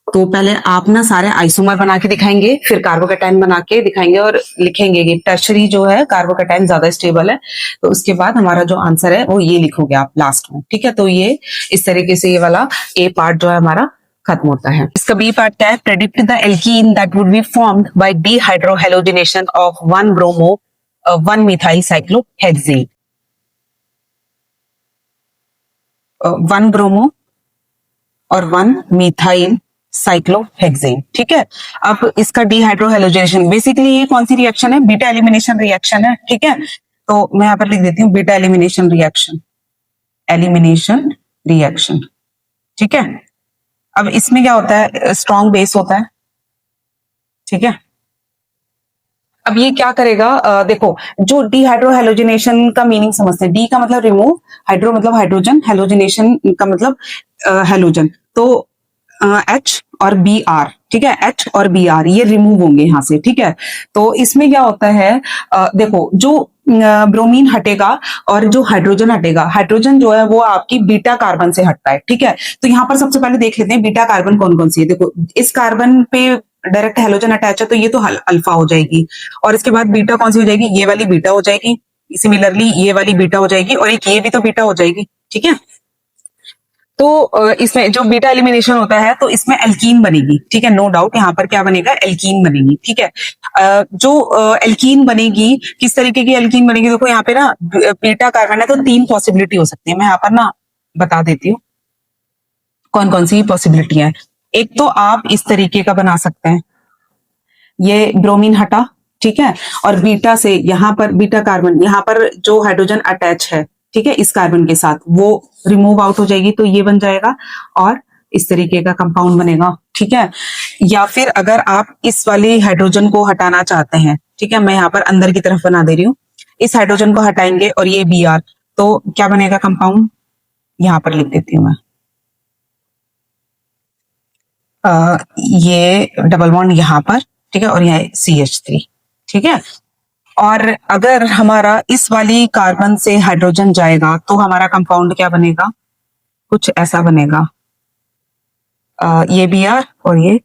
तो पहले आप ना सारे आइसोमर बना के दिखाएंगे, फिर कार्बोकैटायन बना के दिखाएंगे और लिखेंगे कि टर्शरी जो है कार्बोकैटायन ज्यादा स्टेबल है। तो उसके बाद हमारा जो आंसर है वो ये लिखोगे आप लास्ट में। ठीक है, तो ये इस तरीके से ये वाला ए पार्ट जो है हमारा खत्म होता है। इसका बी पार्ट क्या है? Predict the alkene that would be formed by dehydrohalogenation of 1 bromo 1 methyl cyclohexane. 1 bromo और 1 मिथाइल साइक्लोहेक्सेन। ठीक है, अब इसका डीहाइड्रोहेलोजिनेशन, बेसिकली ये कौन सी रिएक्शन है? बीटा एलिमिनेशन रिएक्शन है। ठीक है, तो मैं यहां पर लिख देती हूँ beta elimination reaction, elimination reaction. ठीक है, अब इसमें क्या होता है? स्ट्रॉन्ग बेस होता है। ठीक है, अब ये क्या करेगा? देखो, जो डीहाइड्रोहेलोजिनेशन का मीनिंग समझते हैं। डी का मतलब रिमूव, हाइड्रो मतलब हाइड्रोजन, हेलोजिनेशन का मतलब हेलोजन। तो H और Br, ठीक है, H और Br ये रिमूव होंगे यहां से। ठीक है, तो इसमें क्या होता है? देखो, जो ब्रोमीन हटेगा और जो हाइड्रोजन हटेगा, हाइड्रोजन जो है वो आपकी बीटा कार्बन से हटता है। ठीक है, तो यहाँ पर सबसे पहले देख लेते हैं बीटा कार्बन कौन कौन सी है। देखो, इस कार्बन पे डायरेक्ट हेलोजन अटैच है तो ये तो अल्फा हो जाएगी, और इसके बाद बीटा कौन सी हो जाएगी? ये वाली बीटा हो जाएगी। सिमिलरली ये वाली बीटा हो जाएगी, और एक ये भी तो बीटा हो जाएगी। ठीक है, तो इसमें जो बीटा एलिमिनेशन होता है तो इसमें एल्कीन बनेगी। ठीक है, नो डाउट यहाँ पर क्या बनेगा? एल्कीन बनेगी। ठीक है, जो एल्कीन बनेगी, किस तरीके की एल्कीन बनेगी? देखो यहाँ पे ना बीटा कार्बन है तो 3 पॉसिबिलिटी हो सकती है। मैं यहाँ पर ना बता देती हूँ कौन कौन सी पॉसिबिलिटी है। एक तो आप इस तरीके का बना सकते हैं, ये ब्रोमीन हटा, ठीक है, और बीटा से यहाँ पर बीटा कार्बन, यहाँ पर जो हाइड्रोजन अटैच है, ठीक है, इस कार्बन के साथ, वो रिमूव आउट हो जाएगी तो ये बन जाएगा और इस तरीके का कंपाउंड बनेगा। ठीक है, या फिर अगर आप इस वाली हाइड्रोजन को हटाना चाहते हैं, ठीक है, मैं यहाँ पर अंदर की तरफ बना दे रही हूँ, इस हाइड्रोजन को हटाएंगे और ये Br, तो क्या बनेगा कंपाउंड? यहाँ पर लिख देती हूँ मैं, ये डबल बॉन्ड यहाँ पर, ठीक है, और यहाँ CH3। ठीक है, और अगर हमारा इस वाली कार्बन से हाइड्रोजन जाएगा तो हमारा कंपाउंड क्या बनेगा? कुछ ऐसा बनेगा, ये Br और ये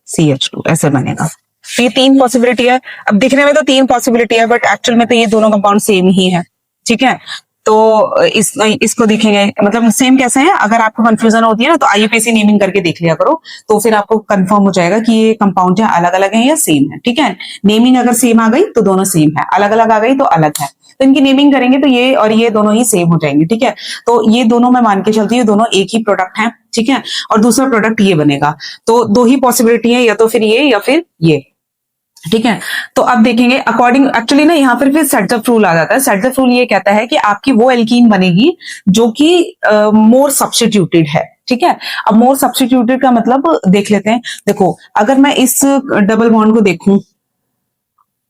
CH2 ऐसे बनेगा। ये 3 पॉसिबिलिटी है। अब दिखने में तो 3 पॉसिबिलिटी है, बट एक्चुअल में तो ये दोनों कंपाउंड सेम ही है। ठीक है, तो इसको देखेंगे, मतलब सेम कैसे है? अगर आपको कंफ्यूजन होती है ना तो IUPAC नेमिंग करके देख लिया करो, तो फिर आपको कंफर्म हो जाएगा कि ये कंपाउंड जो अलग अलग है या सेम है। ठीक है, नेमिंग अगर सेम आ गई तो दोनों सेम है, अलग अलग आ गई तो अलग है। तो इनकी नेमिंग करेंगे तो ये और ये दोनों ही सेम हो जाएंगे। ठीक है, तो ये दोनों मैं मान के चलती हूँ दोनों एक ही प्रोडक्ट है। ठीक है, और दूसरा प्रोडक्ट ये बनेगा, तो 2 ही पॉसिबिलिटी है, या तो फिर ये या फिर ये। ठीक है, तो अब देखेंगे अकॉर्डिंग, एक्चुअली ना यहाँ पर फिर सेटअप रूल आ जाता है। सेटअप रूल ये कहता है कि आपकी वो एल्कीन बनेगी जो कि मोर सब्स्टिट्यूटेड है। ठीक है, अब मोर सब्स्टिट्यूटेड का मतलब देख लेते हैं। देखो, अगर मैं इस डबल बॉन्ड को देखूं,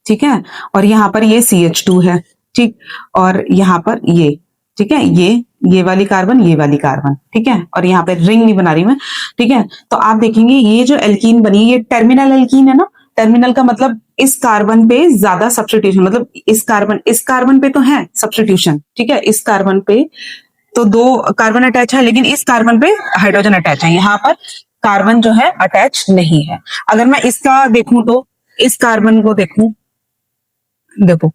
ठीक है, और यहाँ पर ये CH2 है, ठीक, और यहाँ पर ये, ठीक है, ये वाली कार्बन, ये वाली कार्बन, ठीक है, और यहाँ पे रिंग नहीं बना रही मैं। ठीक है, तो आप देखेंगे ये जो एल्कीन बनी, ये टर्मिनल एल्कीन है ना। टर्मिनल का मतलब इस कार्बन पे ज्यादा सब्स्टिट्यूशन, मतलब इस कार्बन पे तो है सब्स्टिट्यूशन। ठीक है, इस कार्बन पे तो 2 कार्बन अटैच है, लेकिन इस कार्बन पे हाइड्रोजन अटैच है, यहाँ पर कार्बन जो है अटैच नहीं है। अगर मैं इसका देखूं तो इस कार्बन को देखूं, देखो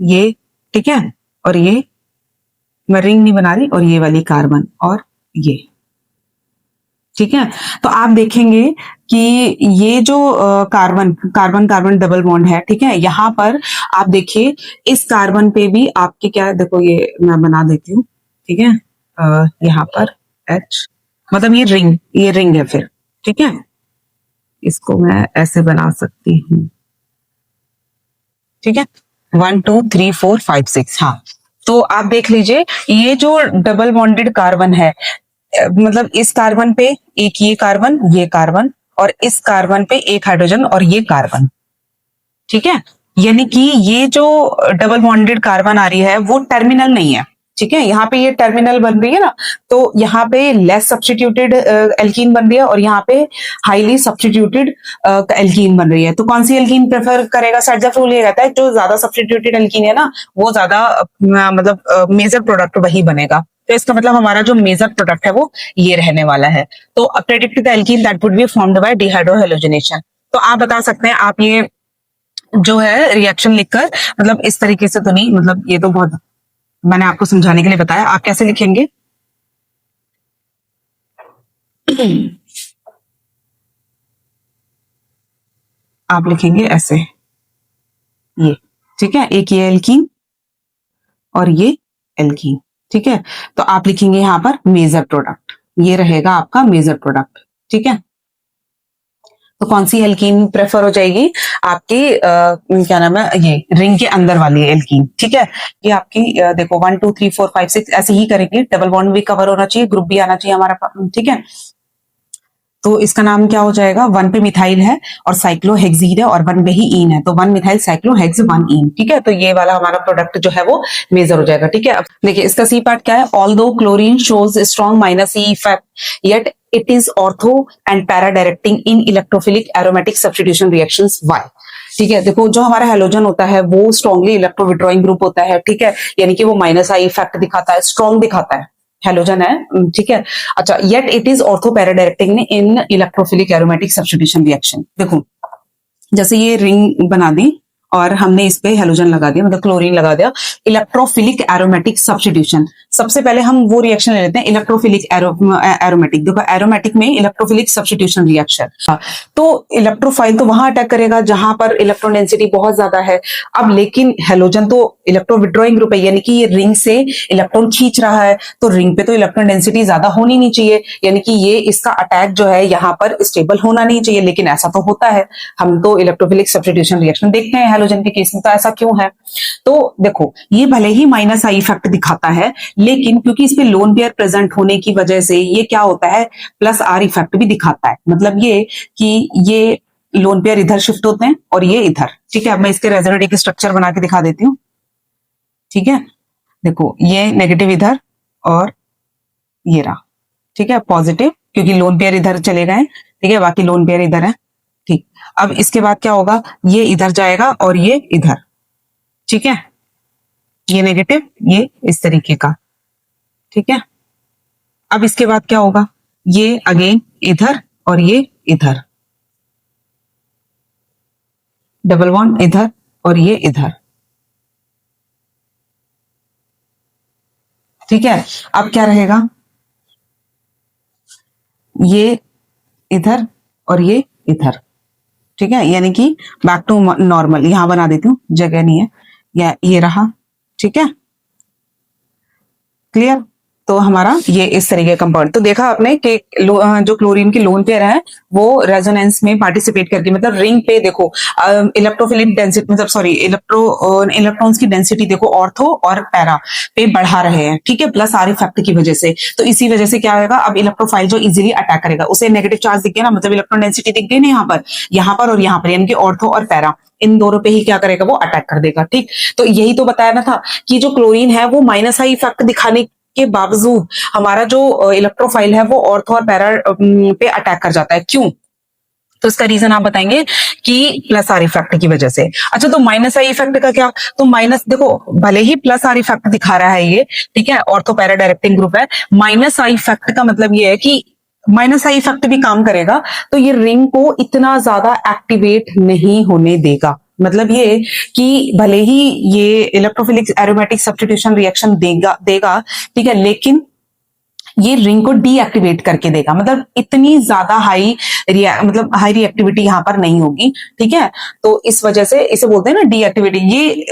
ये, ठीक है, और ये, मैं रिंग नहीं बना रही, और ये वाली कार्बन और ये। ठीक है, तो आप देखेंगे कि ये जो carbon carbon carbon double bond है, ठीक है, यहाँ पर आप देखिए इस कार्बन पे भी आपके क्या, देखो ये मैं बना देती हूँ। ठीक है, यहाँ पर H, मतलब ये रिंग है फिर। ठीक है, इसको मैं ऐसे बना सकती हूँ। ठीक है, 1 2 3 4 5 6, हाँ, तो आप देख लीजिए ये जो डबल बॉन्डेड कार्बन है, मतलब इस कार्बन पे एक ये कार्बन, और इस कार्बन पे एक हाइड्रोजन और ये कार्बन। ठीक है, यानी कि ये जो डबल बॉन्डेड कार्बन आ रही है वो टर्मिनल नहीं है। ठीक है, यहाँ पे ये टर्मिनल बन रही है ना, तो यहाँ पे लेस सब्स्टिट्यूटेड एल्कीन बन रही है, और यहाँ पे हाईली सब्स्टिट्यूटेड एल्कीन बन रही है। तो कौन सी एल्कीन प्रेफर करेगा? सेटअप रूल ये कहता है जो ज्यादा सब्स्टिट्यूटेड एल्कीन है ना, वो ज्यादा मतलब मेजर प्रोडक्ट वही बनेगा। तो इसका मतलब हमारा जो मेजर प्रोडक्ट है वो ये रहने वाला है। तो predict the alkene that would be formed by dehydrohalogenation. तो आप बता सकते हैं, आप ये जो है रिएक्शन लिखकर, मतलब इस तरीके से तो नहीं, मतलब ये तो बहुत मैंने आपको समझाने के लिए बताया, आप कैसे लिखेंगे? आप लिखेंगे ऐसे, ये, ठीक है, एक ये एल्कीन और ये एल्कीन, ठीक है। तो आप लिखेंगे यहाँ पर मेजर प्रोडक्ट, ये रहेगा आपका मेजर प्रोडक्ट, ठीक है। तो कौन सी एल्कीन प्रेफर हो जाएगी? आपकी क्या नाम है, ये रिंग के अंदर वाली एल्कीन, ठीक है। ये आपकी देखो 1 2 3 4 5 6 ऐसे ही करेंगे, डबल बॉन्ड भी कवर होना चाहिए, ग्रुप भी आना चाहिए हमारा, ठीक है। तो इसका नाम क्या हो जाएगा? 1 पे मिथाइल है और साइक्लोहेक्सीन है और 1 पे ही ईन है, तो 1 मिथाइल साइक्लोहेक्स 1 ईन, ठीक है। तो ये वाला हमारा प्रोडक्ट जो है वो मेजर हो जाएगा, ठीक है। अब देखिए इसका सी पार्ट क्या है, although chlorine shows strong minus E effect yet it is ortho and para directing in electrophilic aromatic substitution reactions, why? ठीक है, देखो जो हमारा हेलोजन होता है वो स्ट्रॉन्गली इलेक्ट्रो विड्रॉइंग ग्रुप होता है, ठीक है, यानी कि वो माइनस आई इफेक्ट दिखाता है, स्ट्रॉन्ग दिखाता है, हेलोजन है, ठीक है। अच्छा, yet it is ortho para directing in electrophilic aromatic substitution reaction. देखो जैसे ये रिंग बना दी और हमने इस पे हेलोजन लगा दिया, मतलब क्लोरीन लगा दिया, इलेक्ट्रोफिलिक एरोमेटिक सब्स्टिट्यूशन। सबसे पहले हम वो रिएक्शन ले लेते हैं इलेक्ट्रोफिलिक एरोमेटिक। देखो एरोमेटिक में इलेक्ट्रोफिलिक सब्स्टिट्यूशन रिएक्शन, तो इलेक्ट्रोफाइल तो वहां अटैक करेगा जहां पर इलेक्ट्रॉन डेंसिटी बहुत ज्यादा है। अब लेकिन हेलोजन तो इलेक्ट्रो विड्रॉइंग ग्रुप है, यानी कि ये रिंग से इलेक्ट्रॉन खींच रहा है, तो रिंग पे तो इलेक्ट्रॉन डेंसिटी ज्यादा होनी नहीं चाहिए, यानी कि ये इसका अटैक जो है यहाँ पर स्टेबल होना नहीं चाहिए, लेकिन ऐसा तो होता है। हम तो इलेक्ट्रोफिलिक सब्स्टिट्यूशन रिएक्शन देखते हैं हेलोजन के केस में, तो ऐसा क्यों है? तो देखो ये भले ही माइनस आई इफेक्ट दिखाता है, लेकिन क्योंकि इस पे लोन पेयर प्रेजेंट होने की वजह से ये क्या होता है, प्लस आर इफेक्ट भी दिखाता है। मतलब ये कि ये लोन पेयर इधर शिफ्ट होते हैं और ये इधर, ठीक है। अब मैं इसके रेजोनेटिव स्ट्रक्चर बना के दिखा देती हूँ, ठीक है। देखो ये नेगेटिव इधर और ये रहा, ठीक है, पॉजिटिव, क्योंकि लोन पेयर इधर चले गए, ठीक है, बाकी लोन पेयर इधर है, ठीक। अब इसके बाद क्या होगा, ये इधर जाएगा और ये इधर, ठीक है, ये नेगेटिव, ये इस तरीके का, ठीक है। अब इसके बाद क्या होगा, ये अगेन इधर और ये इधर, डबल बॉन्ड इधर और ये इधर, ठीक है। अब क्या रहेगा, ये इधर और ये इधर, ठीक है, यानी कि बैक टू नॉर्मल। यहां बना देती हूँ, जगह नहीं है, या ये रहा, ठीक है, क्लियर। तो हमारा ये इस तरीके का कंपाउंड, तो देखा आपने कि जो क्लोरीन की लोन पेयर है वो रेजोनेंस में पार्टिसिपेट करके, मतलब रिंग पे देखो इलेक्ट्रोफिलिक डेंसिटी, मतलब सॉरी इलेक्ट्रॉन्स की डेंसिटी देखो ऑर्थो और पैरा पे बढ़ा रहे हैं, ठीक है, प्लस आर इफेक्ट की वजह से। तो इसी वजह से क्या होगा, अब इलेक्ट्रोफाइल जो इजीली अटैक करेगा, उसे नेगेटिव चार्ज दिख गया ना, मतलब इलेक्ट्रॉन डेंसिटी दिख गई ना यहाँ पर और यहाँ पर, यानी कि ऑर्थो और पैरा इन दोनों पे ही क्या करेगा, वो अटैक कर देगा, ठीक। तो यही तो बताया ना था कि जो क्लोरीन है वो माइनस आई इफेक्ट दिखाने के बावजूद हमारा जो इलेक्ट्रोफाइल है वो ऑर्थो और पैरा पे अटैक कर जाता है, क्यों? तो इसका रीजन आप बताएंगे कि प्लस आर इफेक्ट की वजह से। अच्छा, तो माइनस आई इफेक्ट का क्या? तो माइनस देखो, भले ही प्लस आर इफेक्ट दिखा रहा है ये, ठीक है, ऑर्थो पैरा डायरेक्टिंग ग्रुप है, माइनस आई इफेक्ट का मतलब ये है कि माइनस आई इफेक्ट भी काम करेगा तो ये रिंग को इतना ज्यादा एक्टिवेट नहीं होने देगा। मतलब ये कि भले ही ये इलेक्ट्रोफिलिक एरोमेटिक सब्स्टिट्यूशन रिएक्शन देगा, ठीक है, लेकिन ये रिंग को डीएक्टिवेट करके देगा, मतलब इतनी ज्यादा हाई रिएक्टिविटी यहाँ पर नहीं होगी, ठीक है। तो इस वजह से इसे बोलते हैं ना डीएक्टिवेटिंग, ये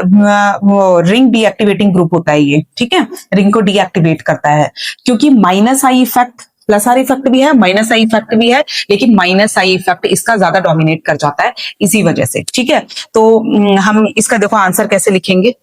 रिंग डीएक्टिवेटिंग ग्रुप होता है ये, ठीक है, रिंग को डीएक्टिवेट करता है, क्योंकि minus I effect plus R effect भी है, माइनस आई इफेक्ट भी है, लेकिन माइनस आई इफेक्ट इसका ज्यादा डोमिनेट कर जाता है इसी वजह से, ठीक है। तो हम इसका देखो आंसर कैसे लिखेंगे,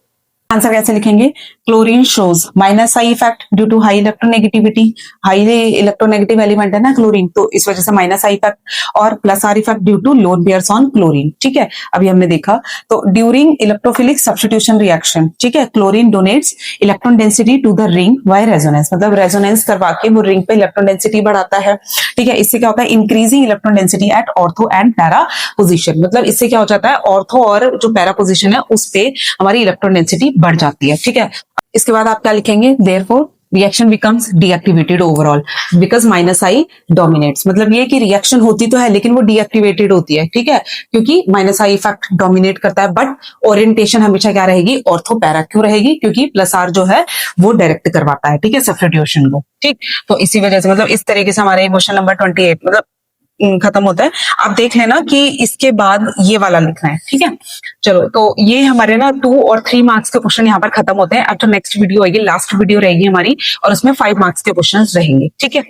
आंसर कैसे लिखेंगे, chlorine shows minus I effect due to high electronegativity, high electronegative element है ना क्लोरीन, तो इस वजह से माइनस आई इफेक्ट, और plus R effect due to lone pairs on chlorine, ठीक है। अभी हमने देखा, तो ड्यूरिंग इलेक्ट्रोफिलिक सब्स्टिट्यूशन रिएक्शन, ठीक है, chlorine donates electron density to the ring by resonance, मतलब रेजोनेंस करवा के वो रिंग पे इलेक्ट्रॉन डेंसिटी बढ़ाता है, ठीक है। इससे क्या होता है, increasing electron density at ortho and para position, मतलब इससे क्या हो जाता है, ऑर्थो और जो पैरा पोजिशन है उस पे हमारी इलेक्ट्रॉन डेंसिटी बढ़ जाती है, ठीक है। इसके बाद आप क्या लिखेंगे, therefore reaction becomes deactivated overall because minus I dominates. मतलब ये कि रिएक्शन होती तो है लेकिन वो डीएक्टिवेटेड होती है, ठीक है, क्योंकि माइनस आई इफेक्ट डोमिनेट करता है, बट ओरिएंटेशन हमेशा क्या रहेगी, ऑर्थो पैरा। क्यों रहेगी? क्योंकि प्लस आर जो है वो डायरेक्ट करवाता है, ठीक है, सब्स्टिट्यूशन को। ठीक, तो इसी वजह से मतलब इस तरीके से हमारे क्वेश्चन नंबर 28 मतलब खत्म होता है। आप देख लेना कि इसके बाद ये वाला लिखना है, ठीक है। चलो, तो ये हमारे ना 2 और 3 मार्क्स के क्वेश्चन यहाँ पर खत्म होते हैं। अब तो नेक्स्ट वीडियो आएगी, लास्ट वीडियो रहेगी हमारी, और उसमें 5 मार्क्स के क्वेश्चन रहेंगे, ठीक है।